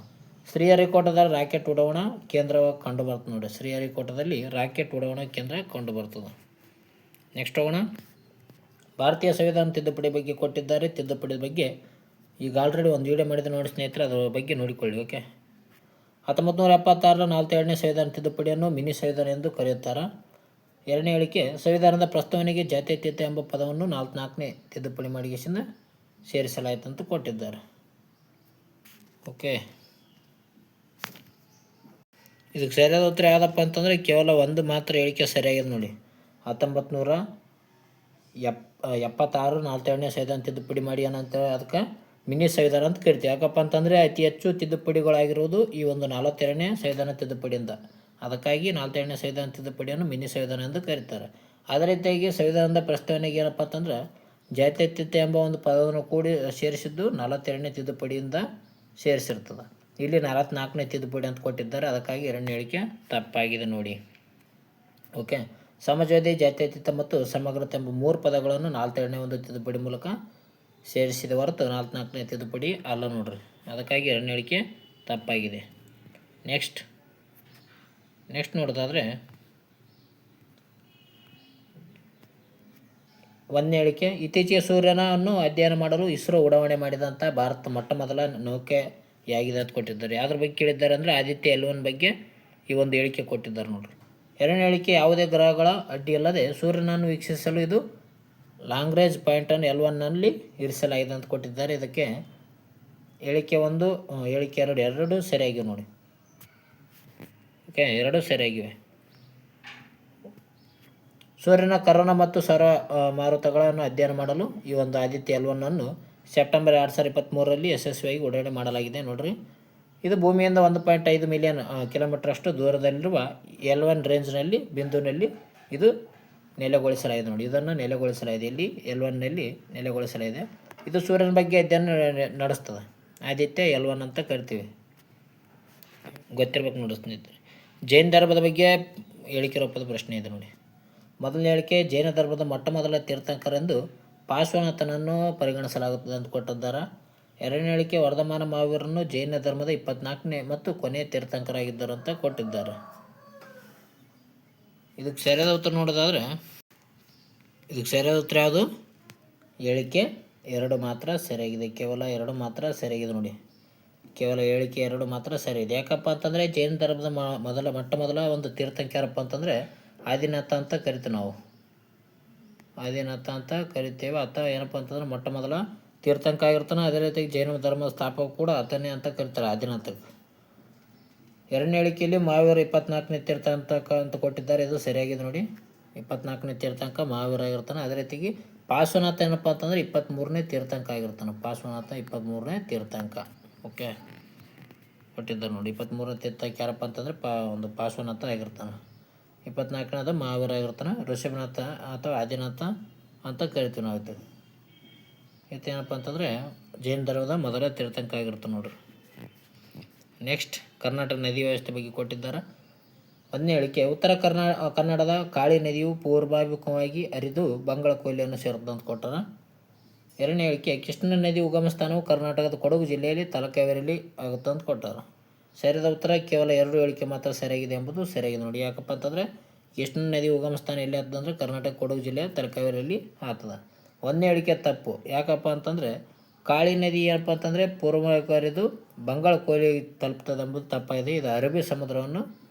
ಶ್ರೀಹರಿಕೋಟದಲ್ಲಿ ರಾಕೆಟ್ ಉಡಾವಣಾ ಕೇಂದ್ರ ಕಂಡು ಬರ್ತದೆ ನೋಡಿ. ಶ್ರೀಹರಿಕೋಟದಲ್ಲಿ ರಾಕೆಟ್ ಉಡಾವಣಾ ಕೇಂದ್ರ ಕಂಡು ಬರ್ತದೆ. ನೆಕ್ಸ್ಟ್ ಹೋಗೋಣ. ಭಾರತೀಯ ಸಂವಿಧಾನ ತಿದ್ದುಪಡಿ ಬಗ್ಗೆ ಕೊಟ್ಟಿದ್ದಾರೆ. ತಿದ್ದುಪಡಿ ಬಗ್ಗೆ ಈಗ ಆಲ್ರೆಡಿ ಒಂದು ವಿಡಿಯೋ ಮಾಡಿದೆ ನೋಡಿ ಸ್ನೇಹಿತರೆ, ಅದರ ಬಗ್ಗೆ ನೋಡಿಕೊಳ್ಳಿ. ಓಕೆ. 1976 42ನೇ ಸಂವಿಧಾನ ತಿದ್ದುಪಡಿಯನ್ನು ಮಿನಿ ಸಂವಿಧಾನ ಎಂದು ಕರೆಯುತ್ತಾರೆ. ಎರಡನೇ ಹೇಳಿಕೆ ಸಂವಿಧಾನದ ಪ್ರಸ್ತಾವನೆಗೆ ಜಾತ್ಯತೀತ ಎಂಬ ಪದವನ್ನು 44ನೇ ತಿದ್ದುಪಡಿ ಮಾಡಿಗೆಸಿಂದ ಸೇರಿಸಲಾಯಿತು ಅಂತ ಕೊಟ್ಟಿದ್ದಾರೆ. ಓಕೆ. ಇದಕ್ಕೆ ಸರಿಯಾದ ಉತ್ತರ ಯಾವುದಪ್ಪ ಅಂತಂದರೆ ಕೇವಲ ಒಂದು ಮಾತ್ರ ಹೇಳಿಕೆ ಸರಿಯಾಗಿದೆ ನೋಡಿ. 1976 42ನೇ ಸಂವಿಧಾನ ತಿದ್ದುಪಡಿ ಮಾಡಿ ಏನಂತ ಅದಕ್ಕೆ ಮಿನಿ ಸಂವಿಧಾನ ಅಂತ ಕರಿತೀವಿ. ಯಾಕಪ್ಪ ಅಂತಂದರೆ ಅತಿ ಹೆಚ್ಚು ತಿದ್ದುಪಡಿಗಳಾಗಿರುವುದು ಈ ಒಂದು 42ನೇ ಸಂವಿಧಾನ ತಿದ್ದುಪಡಿಯಿಂದ. ಅದಕ್ಕಾಗಿ 42ನೇ ಸಂವಿಧಾನ ತಿದ್ದುಪಡಿಯನ್ನು ಮಿನಿ ಸಂವಿಧಾನ ಎಂದು ಕರೀತಾರೆ. ಅದೇ ರೀತಿಯಾಗಿ ಸಂವಿಧಾನದ ಪ್ರಸ್ತಾವನೆಗೆ ಏನಪ್ಪ ಅಂತಂದ್ರೆ ಜಾತ್ಯತೀತ ಎಂಬ ಒಂದು ಪದವನ್ನು ಕೂಡಿ ಸೇರಿಸಿದ್ದು 42ನೇ ತಿದ್ದುಪಡಿಯಿಂದ ಸೇರಿಸಿರ್ತದೆ. ಇಲ್ಲಿ 44ನೇ ತಿದ್ದುಪಡಿ ಅಂತ ಕೊಟ್ಟಿದ್ದಾರೆ. ಅದಕ್ಕಾಗಿ ಎರಡನೇ ಹೇಳಿಕೆ ತಪ್ಪಾಗಿದೆ ನೋಡಿ. ಓಕೆ. ಸಮಾಜವಾದಿ, ಜಾತ್ಯತೀತ ಮತ್ತು ಸಮಗ್ರತೆ ಎಂಬ 3 ಪದಗಳನ್ನು 42ನೇ ಒಂದು ತಿದ್ದುಪಡಿ ಮೂಲಕ ಸೇರಿಸಿದ ಹೊರತು 44ನೇ ತಿದ್ದುಪಡಿ ಅಲ್ಲ ನೋಡ್ರಿ. ಅದಕ್ಕಾಗಿ ಎರಡನೇ ಹೇಳಿಕೆ ತಪ್ಪಾಗಿದೆ. ನೆಕ್ಸ್ಟ್ ನೋಡೋದಾದರೆ ಒಂದನೇ ಹೇಳಿಕೆ ಇತ್ತೀಚೆಗೆ ಸೂರ್ಯನನ್ನು ಅಧ್ಯಯನ ಮಾಡಲು ಇಸ್ರೋ ಉಡಾವಣೆ ಮಾಡಿದಂಥ ಭಾರತ ಮೊಟ್ಟ ಮೊದಲ ನೌಕೆಯಾಗಿದೆ ಅಂತ ಕೊಟ್ಟಿದ್ದಾರೆ. ಯಾವ್ದ್ರ ಬಗ್ಗೆ ಕೇಳಿದ್ದಾರೆ ಅಂದರೆ ಆದಿತ್ಯ L1 ಬಗ್ಗೆ ಈ ಒಂದು ಹೇಳಿಕೆ ಕೊಟ್ಟಿದ್ದಾರೆ ನೋಡ್ರಿ. ಎರಡನೇ ಹೇಳಿಕೆ ಯಾವುದೇ ಗ್ರಹಗಳ ಅಡ್ಡಿಯಲ್ಲದೆ ಸೂರ್ಯನನ್ನು ವೀಕ್ಷಿಸಲು ಇದು ಲಾಂಗ್ ರೇಂಜ್ ಪಾಯಿಂಟನ್ನು L1ನಲ್ಲಿ ಇರಿಸಲಾಗಿದೆ ಅಂತ ಕೊಟ್ಟಿದ್ದಾರೆ. ಇದಕ್ಕೆ ಹೇಳಿಕೆ 1 ಹೇಳಿಕೆ 2 ಎರಡೂ ಸರಿಯಾಗಿವೆ ನೋಡಿ. ಓಕೆ, ಎರಡೂ ಸರಿಯಾಗಿವೆ. ಸೂರ್ಯನ ಕರೋನ ಮತ್ತು ಸೌರ ಮಾರುತಗಳನ್ನು ಅಧ್ಯಯನ ಮಾಡಲು ಈ ಒಂದು ಆದಿತ್ಯ L1 ಸೆಪ್ಟೆಂಬರ್ 2023ರಲ್ಲಿ ಯಶಸ್ವಿಯಾಗಿ ಉಡಾವಣೆ ಮಾಡಲಾಗಿದೆ ನೋಡ್ರಿ. ಇದು ಭೂಮಿಯಿಂದ 1.5 ಮಿಲಿಯನ್ ಕಿಲೋಮೀಟರ್ ದೂರದಲ್ಲಿರುವ L1 ರೇಂಜ್ನಲ್ಲಿ ಬಿಂದುವಿನಲ್ಲಿ ಇದು ನೆಲೆಗೊಳಿಸಲಾಗಿದೆ ನೋಡಿ. ಇದನ್ನು ನೆಲೆಗೊಳಿಸಲಾಗಿದೆ. ಇಲ್ಲಿ L1ನಲ್ಲಿ ನೆಲೆಗೊಳಿಸಲಾಗಿದೆ. ಇದು ಸೂರ್ಯನ ಬಗ್ಗೆ ಅಧ್ಯಯನ ನಡೆಸ್ತದೆ. ಆದಿತ್ಯ L1 ಅಂತ ಕರಿತೀವಿ, ಗೊತ್ತಿರ್ಬೇಕು ನೋಡಿ ಸ್ನೇಹಿತರೆ. ಜೈನ ಧರ್ಮದ ಬಗ್ಗೆ ಹೇಳಿಕೆ ರೂಪದ ಪ್ರಶ್ನೆ ಇದೆ ನೋಡಿ. ಮೊದಲನೇ ಹೇಳಿಕೆ ಜೈನ ಧರ್ಮದ ಮೊಟ್ಟ ಮೊದಲ ತೀರ್ಥಂಕರೆಂದು ಪಾರ್ಶ್ವನಾಥನನ್ನು ಪರಿಗಣಿಸಲಾಗುತ್ತದೆ ಅಂತ ಕೊಟ್ಟಿದ್ದಾರೆ. ಎರಡನೇ ಹೇಳಿಕೆ ವರ್ಧಮಾನ ಮಹಾವೀರನ್ನು ಜೈನ ಧರ್ಮದ 24ನೇ ಮತ್ತು ಕೊನೆಯ ತೀರ್ಥಂಕರಾಗಿದ್ದರು ಅಂತ ಕೊಟ್ಟಿದ್ದಾರೆ. ಇದಕ್ಕೆ ಸರಿಯಾದ ಉತ್ತರ ನೋಡೋದಾದರೆ ಇದಕ್ಕೆ ಸರಿಯಾದ ಉತ್ತರ ಯಾವುದು? ಹೇಳಿಕೆ 2 ಮಾತ್ರ ಸರಿಯಾಗಿದೆ. ಕೇವಲ 2 ಮಾತ್ರ ಸರಿಯಾಗಿದೆ ನೋಡಿ. ಕೇವಲ ಹೇಳಿಕೆ 2 ಮಾತ್ರ ಸರಿಯಾಗಿದೆ. ಯಾಕಪ್ಪ ಅಂತಂದರೆ ಜೈನ ಧರ್ಮದ ಮೊಟ್ಟ ಮೊದಲ ಒಂದು ತೀರ್ಥಂಕರಪ್ಪ ಅಂತಂದರೆ ಆದಿನಾಥ ಅಂತ ಕರಿತೀವಿ ನಾವು. ಆದಿನಾಥ ಅಂತ ಕರಿತೇವೆ. ಆತ ಏನಪ್ಪ ಅಂತಂದ್ರೆ ಮೊಟ್ಟ ಮೊದಲ ತೀರ್ಥಂಕ ಆಗಿರ್ತಾನೆ. ಅದೇ ರೀತಿಯಾಗಿ ಜೈನ ಧರ್ಮದ ಸ್ಥಾಪಕ ಕೂಡ ಆತನೇ ಅಂತ ಕರೀತಾರೆ, ಆದಿನಾಥಕ್ಕೆ. ಎರಡನೇ ಹೇಳಿಕೆಯಲ್ಲಿ ಮಹಾವೀರ 24ನೇ ತೀರ್ಥಂಕ ಅಂತ ಕೊಟ್ಟಿದ್ದಾರೆ. ಇದು ಸರಿಯಾಗಿದೆ ನೋಡಿ. 24ನೇ ತೀರ್ಥಂಕ ಮಹಾವೀರ ಆಗಿರ್ತಾನೆ. ಅದೇ ರೀತಿಯಾಗಿ ಪಾರ್ಶ್ವನಾಥ ಏನಪ್ಪ ಅಂತಂದರೆ 23ನೇ ತೀರ್ಥಂಕ ಆಗಿರ್ತಾನೆ. ಪಾರ್ಶ್ವನಾಥ 23ನೇ ತೀರ್ಥಂಕ. ಓಕೆ, ಕೊಟ್ಟಿದ್ದಾರೆ ನೋಡಿ. 23ನೇ ತೀರ್ಥಂಕ ಯಾರಪ್ಪ ಅಂತಂದರೆ ಒಂದು ಪಾರ್ಶ್ವನಾಥ ಆಗಿರ್ತಾನೆ. 24ನೇದು ಮಹಾವೀರ ಆಗಿರ್ತಾನೆ. ಋಷಭನಾಥ ಅಥವಾ ಆದಿನಾಥ ಅಂತ ಕರಿತೀವಿ ನಾವು. ಏನಪ್ಪ ಅಂತಂದರೆ ಜೈನ ಧರ್ಮದ ಮೊದಲ ತೀರ್ಥಂಕ ಆಗಿರ್ತಾನೆ ನೋಡ್ರಿ. ನೆಕ್ಸ್ಟ್ ಕರ್ನಾಟಕ ನದಿ ವ್ಯವಸ್ಥೆ ಬಗ್ಗೆ ಕೊಟ್ಟಿದ್ದಾರೆ. ಒಂದನೇ ಹೇಳಿಕೆ ಉತ್ತರ ಕನ್ನಡದ ಕಾಳಿ ನದಿಯು ಪೂರ್ವಾಭಿಮುಖವಾಗಿ ಹರಿದು ಬಂಗಾಳ ಕೊಲ್ಲಿಯನ್ನು ಸೇರುತ್ತದೆ ಅಂತ ಕೊಟ್ಟಾರ. ಎರಡನೇ ಹೇಳಿಕೆ ಕೃಷ್ಣಾ ನದಿ ಉಗಮ ಸ್ಥಾನವು ಕರ್ನಾಟಕದ ಕೊಡಗು ಜಿಲ್ಲೆಯಲ್ಲಿ ತಲಕಾವೇರಿಯಲ್ಲಿ ಆಗುತ್ತೆ ಅಂತ ಕೊಟ್ಟಾರ. ಸರಿಯಾದ ಉತ್ತರ ಕೇವಲ 2 ಹೇಳಿಕೆ ಮಾತ್ರ ಸರಿಯಾಗಿದೆ ಎಂಬುದು ಸರಿಯಾಗಿದೆ ನೋಡಿ. ಯಾಕಪ್ಪ ಅಂತಂದರೆ ಕೃಷ್ಣಾ ನದಿ ಉಗಮ ಸ್ಥಾನ ಎಲ್ಲಿ ಆಗ್ತದಂದ್ರೆ ಕರ್ನಾಟಕ ಕೊಡಗು ಜಿಲ್ಲೆಯ ತಲಕಾವೇರಿಯಲ್ಲಿ ಆಗ್ತದೆ. ಒಂದನೇ ಹೇಳಿಕೆ ತಪ್ಪು. ಯಾಕಪ್ಪ ಅಂತಂದರೆ ಕಾಳಿ ನದಿ ಏನಪ್ಪ ಅಂತಂದರೆ ಪೂರ್ವಕ್ಕೆ ಹರಿದು ಬಂಗಾಳ ಕೊಲ್ಲಿ ತಲುಪ್ತದೆ ಎಂಬುದು ತಪ್ಪಾಗಿದೆ. ಇದು ಅರಬ್ಬಿ ಸಮುದ್ರವನ್ನು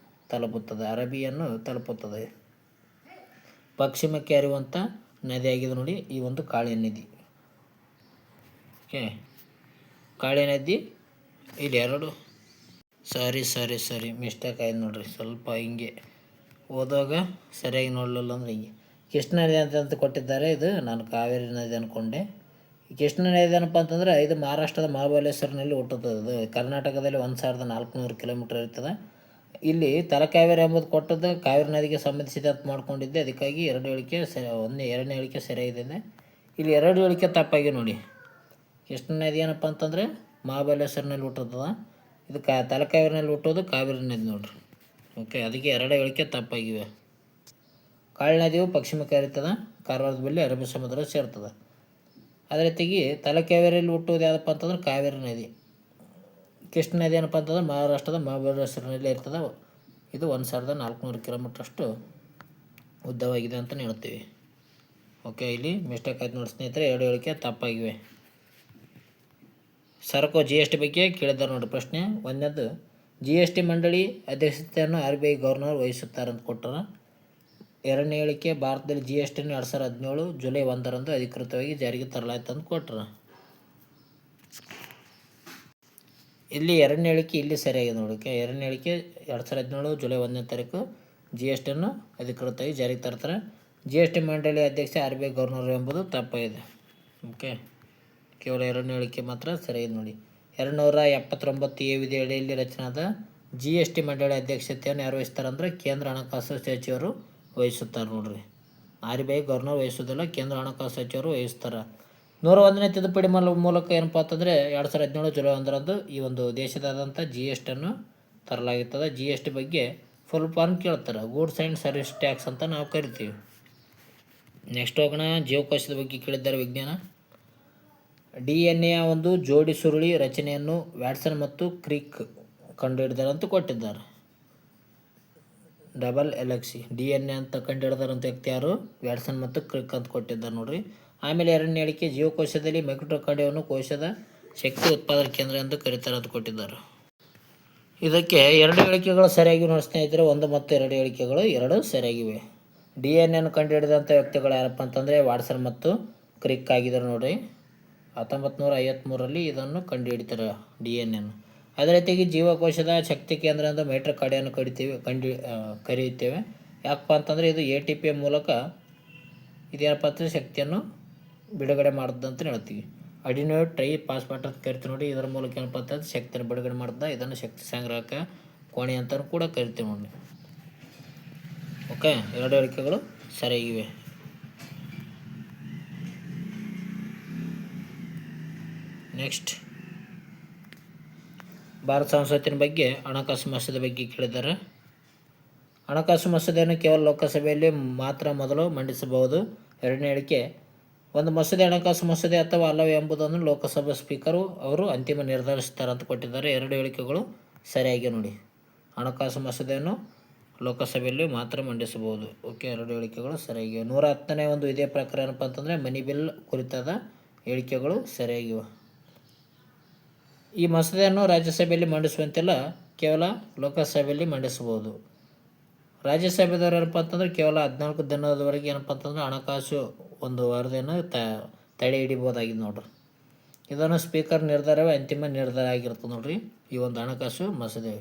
ತಲುಪುತ್ತದೆ, ಅರಬಿಯನ್ನು ತಲುಪುತ್ತದೆ. ಪಶ್ಚಿಮಕ್ಕೆ ಹರಿಯುವಂಥ ನದಿಯಾಗಿದೆ ನೋಡಿ ಈ ಒಂದು ಕಾಳಿ ನದಿ. ಓಕೆ, ಕಾಳಿ ನದಿ ಇಲ್ಲಿ 2 ಸರಿ ಮಿಸ್ಟೇಕ್ ಆಯ್ತು ನೋಡ್ರಿ. ಸ್ವಲ್ಪ ಹಿಂಗೆ ಓದುವಾಗ ಸರಿಯಾಗಿ ನೋಡಲಿಲ್ಲ ಅಂದರೆ ಹಿಂಗೆ ಕೃಷ್ಣಾ ನದಿ ಅಂತ ಕೊಟ್ಟಿದ್ದಾರೆ. ಇದು ನಾನು ಕಾವೇರಿ ನದಿ ಅಂದ್ಕೊಂಡೆ. ಕೃಷ್ಣಾ ನದಿ ಏನಪ್ಪ ಅಂತಂದರೆ ಇದು ಮಹಾರಾಷ್ಟ್ರದ ಮಹಾಬಲೇಶ್ವರನಲ್ಲಿ ಹುಟ್ಟುತ್ತದೆ. ಇದು ಕರ್ನಾಟಕದಲ್ಲಿ 1400 ಕಿಲೋಮೀಟರ್ ಇರ್ತದೆ. ಇಲ್ಲಿ ತಲಕಾವೇರಿ ಎಂಬುದು ಕೊಟ್ಟದ್ದು ಕಾವೇರಿ ನದಿಗೆ ಸಂಬಂಧಿಸಿದಂತೆ ಮಾಡ್ಕೊಂಡಿದ್ದೆ, ಅದಕ್ಕಾಗಿ ಎರಡು ಹೇಳಿಕೆ ಎರಡನೇ ಹೇಳಿಕೆ ಸರಿಯಾಗಿದೆ. ಇಲ್ಲಿ ಎರಡು ಹೇಳಿಕೆ ತಪ್ಪಾಗಿ ನೋಡಿ. ಕೃಷ್ಣ ನದಿ ಏನಪ್ಪ ಅಂತಂದರೆ ಮಹಾಬಲೇಶ್ವರನಲ್ಲಿ ಹುಟ್ಟುತ್ತದ, ಇದು ತಲಕಾವೇರಿನಲ್ಲಿ ಹುಟ್ಟೋದು ಕಾವೇರಿ ನದಿ ನೋಡ್ರಿ. ಓಕೆ, ಅದಕ್ಕೆ ಎರಡು ಹೇಳಿಕೆ ತಪ್ಪಾಗಿವೆ. ಕಾಳಿ ನದಿಯು ಪಶ್ಚಿಮಕ್ಕೆ ಹರಿತದೆ, ಕಾರವಾರದ ಬಳಿ ಅರಬ್ಬಿ ಸಮುದ್ರ ಸೇರ್ತದೆ. ಅದೇ ರೀತಿಯಾಗಿ ತಲಕಾವೇರಿಯಲ್ಲಿ ಹುಟ್ಟುವುದು ಯಾವುದಪ್ಪ ಅಂತಂದ್ರೆ ಕಾವೇರಿ ನದಿ. ಕೃಷ್ಣ ನದಿ ಏನಪ್ಪ ಅಂತಂದ್ರೆ ಮಹಾರಾಷ್ಟ್ರದ ಮಹಾಬಲೇಶ್ವರನಲ್ಲಿ ಇರ್ತದೆ. ಇದು 1400 ಕಿಲೋಮೀಟ್ರಷ್ಟು ಉದ್ದವಾಗಿದೆ ಅಂತಲೇ ಹೇಳ್ತೀವಿ. ಓಕೆ, ಇಲ್ಲಿ ಮಿಸ್ಟೇಕ್ ಆಯ್ತು ನೋಡಿ ಸ್ನೇಹಿತರೆ, ಎರಡು ಹೇಳಿಕೆ ತಪ್ಪಾಗಿವೆ. ಸರಕು GST ಬಗ್ಗೆ ಕೇಳಿದ್ದಾರೆ ನೋಡಿ ಪ್ರಶ್ನೆ. ಒಂದನೇದು GST ಮಂಡಳಿ ಅಧ್ಯಕ್ಷತೆಯನ್ನು RBI ಗವರ್ನರ್ ವಹಿಸುತ್ತಾರೆ ಅಂತ ಕೊಟ್ಟರ. ಎರಡನೇ ಹೇಳಿಕೆ ಭಾರತದಲ್ಲಿ GSTಯನ್ನು 2017 ಜುಲೈ 1ರಂದು ಅಧಿಕೃತವಾಗಿ ಜಾರಿಗೆ ತರಲಾಯಿತು ಅಂತ ಕೊಟ್ಟರು. ಇಲ್ಲಿ ಎರಡನೇ ಹೇಳಿಕೆ ಇಲ್ಲಿ ಸರಿಯಾಗಿದೆ ನೋಡೋಕೆ. ಎರಡನೇ ಹೇಳಿಕೆ 2017 ಜುಲೈ 1ನೇ ತಾರೀಕು GSTಯನ್ನು ಅಧಿಕೃತವಾಗಿ ಜಾರಿಗೆ ತರ್ತಾರೆ. GST ಮಂಡಳಿ ಅಧ್ಯಕ್ಷ RBI ಗವರ್ನರ್ ಎಂಬುದು ತಪ್ಪಾಗಿದೆ. ಓಕೆ, ಕೇವಲ ಎರಡನೇ ಹೇಳಿಕೆ ಮಾತ್ರ ಸರಿಯಾಗಿದೆ ನೋಡಿ. 279A ವಿಧಿಯಡಿಯಲ್ಲಿ ರಚನಾದ GST ಮಂಡಳಿ ಅಧ್ಯಕ್ಷತೆಯನ್ನು ಯಾರು ವಹಿಸ್ತಾರೆ ಅಂದರೆ ಕೇಂದ್ರ ಹಣಕಾಸು ಸಚಿವರು ವಹಿಸುತ್ತಾರೆ ನೋಡ್ರಿ. RBI ಗವರ್ನರ್ ವಹಿಸೋದಿಲ್ಲ, ಕೇಂದ್ರ ಹಣಕಾಸು ಸಚಿವರು ವಹಿಸ್ತಾರೆ. 101ನೇ ತಿದ್ದುಪಡಿ ಮೂಲಕ ಏನಪ್ಪ ಅಂತಂದರೆ 2017 ಜುಲೈ 1ರಂದು ಈ ಒಂದು ದೇಶದಾದ್ಯಂತ GSTಯನ್ನು ತರಲಾಗುತ್ತದೆ. GST ಬಗ್ಗೆ ಫುಲ್ ಫಾರ್ಮ್ ಕೇಳ್ತಾರೆ, ಗೂಡ್ಸ್ ಆ್ಯಂಡ್ ಸರ್ವಿಸ್ ಟ್ಯಾಕ್ಸ್ ಅಂತ ನಾವು ಕರಿತೀವಿ. ನೆಕ್ಸ್ಟ್ ಹೋಗೋಣ, ಜೀವಕೋಶದ ಬಗ್ಗೆ ಕೇಳಿದ್ದಾರೆ ವಿಜ್ಞಾನ. DNA ಒಂದು ಜೋಡಿ ಸುರುಳಿ ರಚನೆಯನ್ನು ವ್ಯಾಟ್ಸನ್ ಮತ್ತು ಕ್ರಿಕ್ ಕಂಡುಹಿಡಿದಾರೆ ಅಂತ ಕೊಟ್ಟಿದ್ದಾರೆ. ಡಬಲ್ ಎಲೆಕ್ಸಿ DNA ಅಂತ ಕಂಡುಹಿಡಿದಾರಂಥ ವ್ಯಕ್ತಿ ಯಾರು? ವ್ಯಾಟ್ಸನ್ ಮತ್ತು ಕ್ರಿಕ್ ಅಂತ ಕೊಟ್ಟಿದ್ದಾರೆ ನೋಡ್ರಿ. ಆಮೇಲೆ ಎರಡನೇ ಹೇಳಿಕೆ ಜೀವಕೋಶದಲ್ಲಿ ಮೈಟೊಕಾಂಡ್ರಿಯಾವನ್ನು ಕೋಶದ ಶಕ್ತಿ ಉತ್ಪಾದನಾ ಕೇಂದ್ರ ಎಂದು ಕರೀತಾರೆ ಅಂತ ಕೊಟ್ಟಿದ್ದಾರೆ. ಇದಕ್ಕೆ ಎರಡು ಹೇಳಿಕೆಗಳು ಸರಿಯಾಗಿ ನೋಡಿ ಸ್ನೇಹಿತರೆ, 1 ಮತ್ತು 2 ಹೇಳಿಕೆಗಳು ಎರಡು ಸರಿಯಾಗಿವೆ. DNA ಕಂಡುಹಿಡಿದಂಥ ವ್ಯಕ್ತಿಗಳು ಯಾರಪ್ಪ ಅಂತಂದರೆ ವಾಟ್ಸನ್ ಮತ್ತು ಕ್ರಿಕ್ ಆಗಿದ್ದಾರೆ ನೋಡ್ರಿ. 1953ರಲ್ಲಿ ಇದನ್ನು ಕಂಡುಹಿಡಿತಾರೆ DNA. ಅದೇ ರೀತಿಯಾಗಿ ಜೀವಕೋಶದ ಶಕ್ತಿ ಕೇಂದ್ರ ಎಂದು ಮೈಟೊಕಾಂಡ್ರಿಯಾವನ್ನು ಕರೆಯುತ್ತೇವೆ. ಯಾಕಪ್ಪ ಅಂತಂದರೆ ಇದು ATP ಮೂಲಕ ಇದೇನಪ್ಪ ಅಂತಂದರೆ ಶಕ್ತಿಯನ್ನು ಬಿಡುಗಡೆ ಮಾಡುತ್ತೆ ಹೇಳ್ತೀವಿ. ಅಡಿನೋಯಿಡ್ ಟ್ರೈ ಫಾಸ್ಫೇಟ್ ಅಂತ ಕರಿತೀವಿ ನೋಡಿ. ಇದರ ಮೂಲಕ ಏನಪ್ಪ ಅಂತಂದ್ರೆ ಶಕ್ತಿಯನ್ನು ಬಿಡುಗಡೆ ಮಾಡುತ್ತೆ. ಇದನ್ನು ಶಕ್ತಿ ಸಂಗ್ರಾಹಕ ಕೋಣೆ ಅಂತ ಕೂಡ ಕರಿತೀವಿ ನೋಡಿ. ಓಕೆ, ಎರಡು ಹೇಳಿಕೆಗಳು ಸರಿಯಾಗಿವೆ. ನೆಕ್ಸ್ಟ್, ಭಾರತ ಸಂಸತ್ತಿನ ಬಗ್ಗೆ ಹಣಕಾಸು ಮಸೂದೆ ಬಗ್ಗೆ ಕೇಳಿದ್ದಾರೆ. ಹಣಕಾಸು ಮಸೂದೆಯನ್ನು ಕೇವಲ ಲೋಕಸಭೆಯಲ್ಲಿ ಮಾತ್ರ ಮೊದಲು ಮಂಡಿಸಬಹುದು. ಎರಡನೇ ಹೇಳಿಕೆ, ಒಂದು ಮಸೂದೆ ಹಣಕಾಸು ಮಸೂದೆ ಅಥವಾ ಅಲ್ಲವೇ ಎಂಬುದನ್ನು ಲೋಕಸಭಾ ಸ್ಪೀಕರು ಅವರು ಅಂತಿಮ ನಿರ್ಧರಿಸುತ್ತಾರೆ ಅಂತ ಕೊಟ್ಟಿದ್ದಾರೆ. ಎರಡು ಹೇಳಿಕೆಗಳು ಸರಿಯಾಗಿ ನೋಡಿ. ಹಣಕಾಸು ಮಸೂದೆಯನ್ನು ಲೋಕಸಭೆಯಲ್ಲಿ ಮಾತ್ರ ಮಂಡಿಸಬಹುದು. ಓಕೆ, ಎರಡು ಹೇಳಿಕೆಗಳು ಸರಿಯಾಗಿವೆ. 110ನೇ ಒಂದು ಇದೇ ಪ್ರಕಾರ ಏನಪ್ಪ ಅಂತಂದರೆ ಮನಿ ಬಿಲ್ ಕುರಿತಾದ ಹೇಳಿಕೆಗಳು ಸರಿಯಾಗಿವೆ. ಈ ಮಸೂದೆಯನ್ನು ರಾಜ್ಯಸಭೆಯಲ್ಲಿ ಮಂಡಿಸುವಂತೆಲ್ಲ, ಕೇವಲ ಲೋಕಸಭೆಯಲ್ಲಿ ಮಂಡಿಸಬಹುದು. ರಾಜ್ಯಸಭೆದವರು ಏನಪ್ಪ ಅಂತಂದರೆ ಕೇವಲ 14 ದಿನದವರೆಗೆ ಏನಪ್ಪ ಅಂತಂದರೆ ಹಣಕಾಸು ಒಂದು ವರದಿಯನ್ನು ತಡೆ ಹಿಡಿಬೋದಾಗಿದೆ ನೋಡ್ರಿ. ಇದನ್ನು ಸ್ಪೀಕರ್ ನಿರ್ಧಾರವೇ ಅಂತಿಮ ನಿರ್ಧಾರ ಆಗಿರ್ತದೆ ನೋಡ್ರಿ. ಈ ಒಂದು ಹಣಕಾಸು ಮಸೂದೆ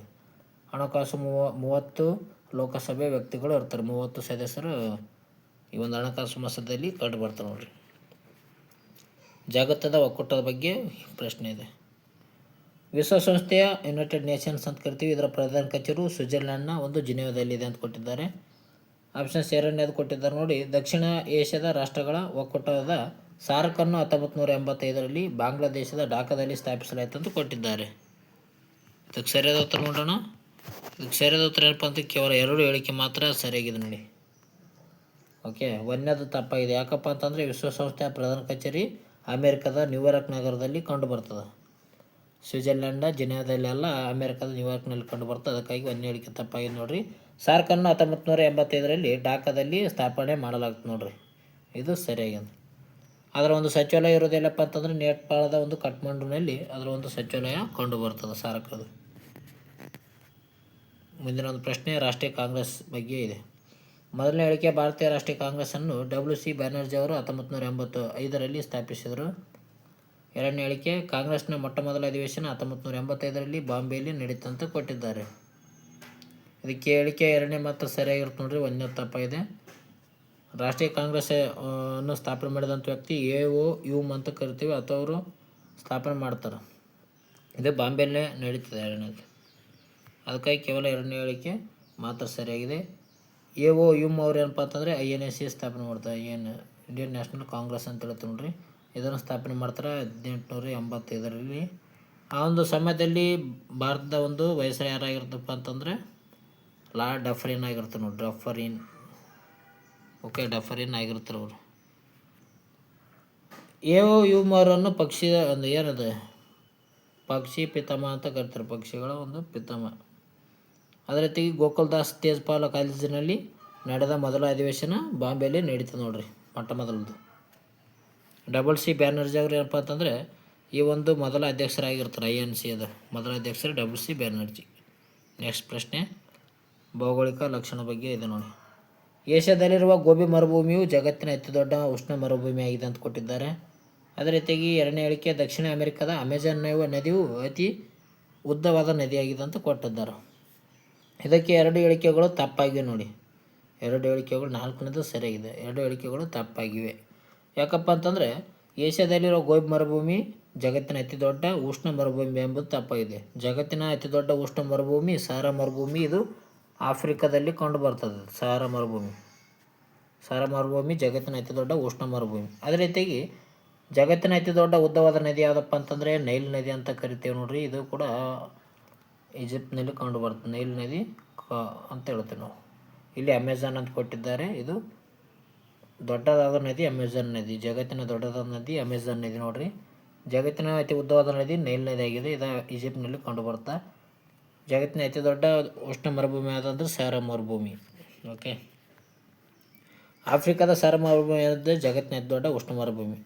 ಹಣಕಾಸು 30 ಲೋಕಸಭೆ ವ್ಯಕ್ತಿಗಳು ಇರ್ತಾರೆ, 30 ಸದಸ್ಯರು ಈ ಒಂದು ಹಣಕಾಸು ಮಸೂದೆಯಲ್ಲಿ ಕಂಡು ಬರ್ತಾರೆ ನೋಡ್ರಿ. ಜಾಗತಿಕ ಒಕ್ಕೂಟದ ಬಗ್ಗೆ ಪ್ರಶ್ನೆ ಇದೆ. ವಿಶ್ವಸಂಸ್ಥೆಯ ಯುನೈಟೆಡ್ ನೇಷನ್ಸ್ ಅಂತ ಕರಿತೀವಿ. ಇದರ ಪ್ರಧಾನ ಕಚೇರಿ ಸ್ವಿಟ್ಜರ್ಲ್ಯಾಂಡ್ನ ಒಂದು ಜಿನೆವಾದಲ್ಲಿದೆ ಅಂತ ಕೊಟ್ಟಿದ್ದಾರೆ. ಆಪ್ಷನ್ಸ್ ಎರಡನೇದು ಕೊಟ್ಟಿದ್ದಾರೆ ನೋಡಿ. ದಕ್ಷಿಣ ಏಷ್ಯಾದ ರಾಷ್ಟ್ರಗಳ ಒಕ್ಕೂಟದ ಸಾರ್ಕನ್ನು 1985ರಲ್ಲಿ ಬಾಂಗ್ಲಾದೇಶದ ಢಾಕಾದಲ್ಲಿ ಸ್ಥಾಪಿಸಲಾಯಿತು ಅಂತ ಕೊಟ್ಟಿದ್ದಾರೆ. ಇದಕ್ಕೆ ಸರಿಯಾದ ಉತ್ತರ ನೋಡೋಣ. ಇದಕ್ಕೆ ಸರಿಯಾದ ಉತ್ತರ ಏನಪ್ಪ ಅಂತ ಕೇವಲ ಎರಡು ಹೇಳಿಕೆ ಮಾತ್ರ ಸರಿಯಾಗಿದೆ ನೋಡಿ. ಓಕೆ, ಒಂದನೇದು ತಪ್ಪಾಗಿದೆ. ಯಾಕಪ್ಪ ಅಂತಂದರೆ ವಿಶ್ವಸಂಸ್ಥೆಯ ಪ್ರಧಾನ ಕಚೇರಿ ಅಮೇರಿಕದ ನ್ಯೂಯಾರ್ಕ್ ನಗರದಲ್ಲಿ ಕಂಡು ಬರ್ತದೆ. ಸ್ವಿಟ್ಜರ್ಲ್ಯಾಂಡ್ನ ಜಿನೆವಾದಲ್ಲಿ ಅಲ್ಲ, ಅಮೇರಿಕದ ನ್ಯೂಯಾರ್ಕ್ನಲ್ಲಿ ಕಂಡು ಬರ್ತದೆ. ಅದಕ್ಕಾಗಿ ಒಂದನೇ ಹೇಳಿಕೆ ತಪ್ಪಾಗಿದೆ ನೋಡ್ರಿ. ಸಾರ್ಕನ್ನು 1985ರಲ್ಲಿ ಢಾಕಾದಲ್ಲಿ ಸ್ಥಾಪನೆ ಮಾಡಲಾಗ್ತದೆ ನೋಡ್ರಿ. ಇದು ಸರಿಯಾಗಿದೆ. ಅದರ ಒಂದು ಸಚಿವಾಲಯ ಇರೋದಿಲ್ಲಪ್ಪ ಅಂತಂದರೆ ನೇಪಾಳದ ಒಂದು ಕಠ್ಮಂಡುನಲ್ಲಿ ಅದರ ಒಂದು ಸಚಿವಾಲಯ ಕಂಡು ಬರ್ತದೆ ಸಾರ್ಕದು. ಮುಂದಿನ ಒಂದು ಪ್ರಶ್ನೆ ರಾಷ್ಟ್ರೀಯ ಕಾಂಗ್ರೆಸ್ ಬಗ್ಗೆ ಇದೆ. ಮೊದಲನೇ ಹೇಳಿಕೆ, ಭಾರತೀಯ ರಾಷ್ಟ್ರೀಯ ಕಾಂಗ್ರೆಸ್ಸನ್ನು WC ಬ್ಯಾನರ್ಜಿ ಅವರು 1985ರಲ್ಲಿ ಸ್ಥಾಪಿಸಿದರು. ಎರಡನೇ ಹೇಳಿಕೆ, ಕಾಂಗ್ರೆಸ್ನ ಮೊಟ್ಟಮೊದಲ ಅಧಿವೇಶನ 1985ರಲ್ಲಿ ಬಾಂಬೆಯಲ್ಲಿ ನಡೀತಂತ ಕೊಟ್ಟಿದ್ದಾರೆ. ಇದಕ್ಕೆ ಹೇಳಿಕೆ ಎರಡನೇ ಮಾತ್ರ ಸರಿಯಾಗಿರುತ್ತೆ ನೋಡ್ರಿ. ಒಂದನೇ ತಪ್ಪಾಗಿದೆ. ರಾಷ್ಟ್ರೀಯ ಕಾಂಗ್ರೆಸ್ ಅನ್ನು ಸ್ಥಾಪನೆ ಮಾಡಿದಂಥ ವ್ಯಕ್ತಿ AO ಅಂತ ಕರಿತೀವಿ, ಅಥವಾ ಅವರು ಸ್ಥಾಪನೆ ಮಾಡ್ತಾರೆ. ಇದು ಬಾಂಬೆಯಲ್ಲೇ ನಡೀತದೆ ಎರಡನೇದು. ಅದಕ್ಕಾಗಿ ಕೇವಲ ಎರಡನೇ ಹೇಳಿಕೆ ಮಾತ್ರ ಸರಿಯಾಗಿದೆ. ಎ ಓ ಯುಮ್ ಅವ್ರು ಏನಪ್ಪ ಅಂತಂದರೆ INSC ಸ್ಥಾಪನೆ ಮಾಡ್ತಾರೆ. ಇಂಡಿಯನ್ ನ್ಯಾಷನಲ್ ಕಾಂಗ್ರೆಸ್ ಅಂತ ಹೇಳ್ತೀವಿ ನೋಡ್ರಿ. ಇದನ್ನು ಸ್ಥಾಪನೆ ಮಾಡ್ತಾರೆ 1885ರಲ್ಲಿ. ಆ ಒಂದು ಸಮಯದಲ್ಲಿ ಭಾರತದ ಒಂದು ವೈಸ್ರಾಯ್ ಯಾರಾಗಿರ್ತಪ್ಪ ಅಂತಂದರೆ ಲಾರ್ಡ್ ಡಫರಿನ್ ಆಗಿರ್ತಾರೆ ನೋಡಿ. ಡಫರಿನ್ ಆಗಿರ್ತಾರೆ ಅವರು. ಎ ಓ ಯುಮ್ ಅವರನ್ನು ಪಕ್ಷಿಯ ಒಂದು ಏನದು ಪಕ್ಷಿ ಪಿತಾಮಹ ಅಂತ ಕರಿತಾರೆ. ಪಕ್ಷಿಗಳ ಒಂದು ಪಿತಾಮಹ. ಅದೇ ರೀತಿ ಗೋಕುಲ್ದಾಸ್ ತೇಜ್ಪಾಲ್ ಕಾಲೇಜಿನಲ್ಲಿ ನಡೆದ ಮೊದಲ ಅಧಿವೇಶನ ಬಾಂಬೆಯಲ್ಲಿ ನಡೀತದೆ ನೋಡ್ರಿ, ಮೊಟ್ಟ ಮೊದಲದು. WC ಬ್ಯಾನರ್ಜಿ ಅವರು ಏನಪ್ಪ ಅಂತಂದರೆ ಈ ಒಂದು ಮೊದಲ ಅಧ್ಯಕ್ಷರಾಗಿರ್ತಾರೆ. INC ಅದು ಮೊದಲ ಅಧ್ಯಕ್ಷರು WC ಬ್ಯಾನರ್ಜಿ. ನೆಕ್ಸ್ಟ್ ಪ್ರಶ್ನೆ ಭೌಗೋಳಿಕ ಲಕ್ಷಣ ಬಗ್ಗೆ ಇದೆ ನೋಡಿ. ಏಷ್ಯಾದಲ್ಲಿರುವ ಗೋಬಿ ಮರುಭೂಮಿಯು ಜಗತ್ತಿನ ಅತಿ ದೊಡ್ಡ ಉಷ್ಣ ಮರುಭೂಮಿಯಾಗಿದೆ ಅಂತ ಕೊಟ್ಟಿದ್ದಾರೆ. ಅದೇ ರೀತಿಯಾಗಿ ಎರಡನೇ ಹೇಳಿಕೆ ದಕ್ಷಿಣ ಅಮೆರಿಕದ ಅಮೆಜಾನ್ ನದಿಯು ಅತಿ ಉದ್ದವಾದ ನದಿಯಾಗಿದೆ ಅಂತ ಕೊಟ್ಟಿದ್ದಾರೆ. ಇದಕ್ಕೆ ಎರಡು ಹೇಳಿಕೆಗಳು ತಪ್ಪಾಗಿವೆ ನೋಡಿ. ಎರಡು ಹೇಳಿಕೆಗಳು, 4ನೇದು ಸರಿಯಾಗಿದೆ, 2 ಹೇಳಿಕೆಗಳು ತಪ್ಪಾಗಿವೆ. ಯಾಕಪ್ಪ ಅಂತಂದರೆ ಏಷ್ಯಾದಲ್ಲಿರೋ ಗೋಬಿ ಮರುಭೂಮಿ ಜಗತ್ತಿನ ಅತಿ ದೊಡ್ಡ ಉಷ್ಣ ಮರುಭೂಮಿ ಎಂಬುದು ತಪ್ಪಾಗಿದೆ. ಜಗತ್ತಿನ ಅತಿ ದೊಡ್ಡ ಉಷ್ಣ ಮರುಭೂಮಿ ಸಹಾರಾ ಮರುಭೂಮಿ. ಇದು ಆಫ್ರಿಕಾದಲ್ಲಿ ಕಂಡು ಬರ್ತದೆ. ಸಹಾರಾ ಮರುಭೂಮಿ ಜಗತ್ತಿನ ಅತಿ ದೊಡ್ಡ ಉಷ್ಣ ಮರುಭೂಮಿ. ಅದೇ ರೀತಿಯಾಗಿ ಜಗತ್ತಿನ ಅತಿ ದೊಡ್ಡ ಉದ್ದವಾದ ನದಿ ಯಾವುದಪ್ಪ ಅಂತಂದರೆ ನೈಲ್ ನದಿ ಅಂತ ಕರಿತೇವೆ ನೋಡ್ರಿ. ಇದು ಕೂಡ ಈಜಿಪ್ಟ್ನಲ್ಲಿ ಕಂಡು ಬರ್ತದೆ. ನೈಲ್ ನದಿ ಅಂತ ಹೇಳ್ತೇವೆ ನಾವು. ಇಲ್ಲಿ ಅಮೆಜಾನ್ ಅಂತ ಕೊಟ್ಟಿದ್ದಾರೆ. ಇದು ದೊಡ್ಡದಾದ ನದಿ ಅಮೆಜಾನ್ ನದಿ. ಜಗತ್ತಿನ ದೊಡ್ಡದಾದ ನದಿ ಅಮೆಜಾನ್ ನದಿ ನೋಡ್ರಿ. ಜಗತ್ತಿನ ಅತಿ ಉದ್ದವಾದ ನದಿ ನೈಲ್ ನದಿ ಆಗಿದೆ. ಇದು ಈಜಿಪ್ಟ್ನಲ್ಲಿ ಕಂಡು ಬರುತ್ತೆ. ಜಗತ್ತಿನ ಅತಿ ದೊಡ್ಡ ಉಷ್ಣ ಮರುಭೂಮಿ ಯಾವುದಂದ್ರೆ ಸಹಾರಾ ಮರುಭೂಮಿ. ಓಕೆ. ಆಫ್ರಿಕಾದ ಸಹಾರಾ ಮರುಭೂಮಿ ಅಂದರೆ ಜಗತ್ತಿನ ಅತಿ ದೊಡ್ಡ ಉಷ್ಣ ಮರುಭೂಮಿ.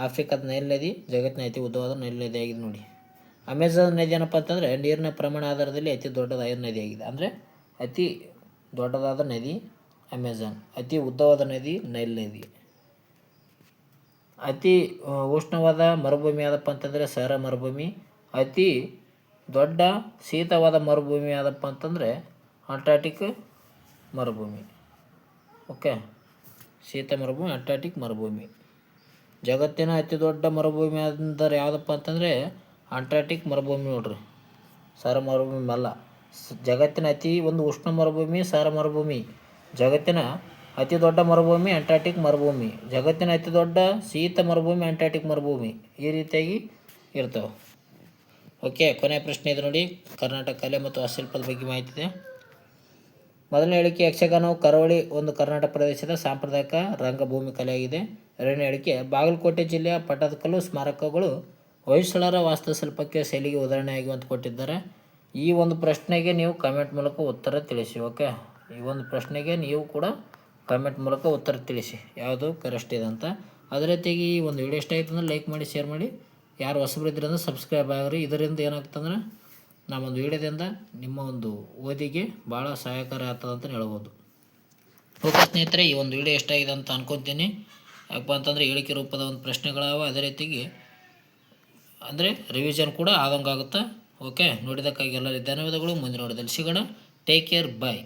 ಆಫ್ರಿಕಾದ ನೈಲ್ ನದಿ ಜಗತ್ತಿನ ಅತಿ ಉದ್ದವಾದ ನೈಲ್ ನದಿ ಆಗಿದೆ ನೋಡಿ. ಅಮೆಜಾನ್ ನದಿ ಏನಪ್ಪ ಅಂತಂದರೆ ನೀರಿನ ಪ್ರಮಾಣ ಆಧಾರದಲ್ಲಿ ಅತಿ ದೊಡ್ಡದಾದ ನದಿಯಾಗಿದೆ. ಅಂದರೆ ಅತಿ ದೊಡ್ಡದಾದ ನದಿ ಅಮೆಜಾನ್, ಅತಿ ಉದ್ದವಾದ ನದಿ ನೈಲ್ ನದಿ. ಅತಿ ಉಷ್ಣವಾದ ಮರುಭೂಮಿ ಯಾವುದಪ್ಪ ಅಂತಂದರೆ ಸಹಾರಾ ಮರುಭೂಮಿ. ಅತಿ ದೊಡ್ಡ ಶೀತವಾದ ಮರುಭೂಮಿ ಯಾವುದಪ್ಪ ಅಂತಂದರೆ ಅಂಟಾರ್ಟಿಕ್ ಮರುಭೂಮಿ. ಓಕೆ, ಶೀತ ಮರುಭೂಮಿ ಅಂಟಾರ್ಟಿಕ್ ಮರುಭೂಮಿ. ಜಗತ್ತಿನ ಅತಿ ದೊಡ್ಡ ಮರುಭೂಮಿ ಅಂದರೆ ಯಾವುದಪ್ಪ ಅಂತಂದರೆ ಅಂಟಾರ್ಟಿಕ್ ಮರುಭೂಮಿ ನೋಡ್ರಿ, ಸಹಾರಾ ಮರುಭೂಮಿ ಅಲ್ಲ. ಜಗತ್ತಿನ ಅತಿ ಒಂದು ಉಷ್ಣ ಮರುಭೂಮಿ ಸಹಾರಾ ಮರುಭೂಮಿ. ಜಗತ್ತಿನ ಅತಿ ದೊಡ್ಡ ಮರುಭೂಮಿ ಅಂಟಾರ್ಟಿಕ್ ಮರುಭೂಮಿ. ಜಗತ್ತಿನ ಅತಿ ದೊಡ್ಡ ಶೀತ ಮರುಭೂಮಿ ಅಂಟಾರ್ಟಿಕ್ ಮರುಭೂಮಿ. ಈ ರೀತಿಯಾಗಿ ಇರ್ತವೆ. ಓಕೆ, ಕೊನೆಯ ಪ್ರಶ್ನೆ ಇದೆ ನೋಡಿ. ಕರ್ನಾಟಕ ಕಲೆ ಮತ್ತು ವಾಸ್ತುಶಿಲ್ಪದ ಬಗ್ಗೆ ಮಾಹಿತಿ ಇದೆ. ಮೊದಲನೇ ಹೇಳಿಕೆ ಯಕ್ಷಗಾನವು ಕರಾವಳಿ ಒಂದು ಕರ್ನಾಟಕ ಪ್ರದೇಶದ ಸಾಂಪ್ರದಾಯಿಕ ರಂಗಭೂಮಿ ಕಲೆಯಾಗಿದೆ. ಎರಡನೇ ಹೇಳಿಕೆ ಬಾಗಲಕೋಟೆ ಜಿಲ್ಲೆಯ ಪಟ್ಟದಕಲ್ಲು ಸ್ಮಾರಕಗಳು ಹೊಯ್ಸಳರ ವಾಸ್ತುಶಿಲ್ಪಕ್ಕೆ ಶೈಲಿಗೆ ಉದಾಹರಣೆಯಾಗಿವೆ ಅಂತ ಕೊಟ್ಟಿದ್ದಾರೆ. ಈ ಒಂದು ಪ್ರಶ್ನೆಗೆ ನೀವು ಕಮೆಂಟ್ ಮೂಲಕ ಉತ್ತರ ತಿಳಿಸಿ. ಓಕೆ, ಈ ಒಂದು ಪ್ರಶ್ನೆಗೆ ನೀವು ಕೂಡ ಕಮೆಂಟ್ ಮೂಲಕ ಉತ್ತರ ತಿಳಿಸಿ ಯಾವುದು ಕರೆಕ್ಟ್ ಇದೆ ಅಂತ. ಅದೇ ರೀತಿಯಾಗಿ ಈ ಒಂದು ವಿಡಿಯೋ ಇಷ್ಟ ಆಯಿತು ಅಂದರೆ ಲೈಕ್ ಮಾಡಿ, ಶೇರ್ ಮಾಡಿ. ಯಾರು ಹೊಸಬರು ಇದ್ರೆ ಅಂದರೆ ಸಬ್ಸ್ಕ್ರೈಬ್ ಆಗಿರಿ. ಇದರಿಂದ ಏನಾಗ್ತಂದ್ರೆ ನಮ್ಮೊಂದು ವಿಡಿಯೋದಿಂದ ನಿಮ್ಮ ಒಂದು ಓದಿಗೆ ಭಾಳ ಸಹಾಯಕಾರಿ ಆಗ್ತದೆ ಅಂತ ಹೇಳ್ಬೋದು. ಓಕೆ ಸ್ನೇಹಿತರೆ, ಈ ಒಂದು ವಿಡಿಯೋ ಇಷ್ಟ ಆಗಿದೆ ಅಂತ ಅನ್ಕೊತೀನಿ. ಯಾಕಪ್ಪ ಅಂತಂದರೆ ಹೇಳಿಕೆ ರೂಪದ ಒಂದು ಪ್ರಶ್ನೆಗಳಾವ. ಅದೇ ರೀತಿಗೆ ಅಂದರೆ ರಿವಿಷನ್ ಕೂಡ ಆದಂಗಾಗುತ್ತೆ. ಓಕೆ, ನೋಡಿದ್ದಕ್ಕಾಗಿ ಎಲ್ಲರಿಗೂ ಧನ್ಯವಾದಗಳು. ಮುಂದಿನ ನೋಡಿದಲ್ಲಿ ಸಿಗೋಣ. ಟೇಕ್ ಕೇರ್, ಬಾಯ್.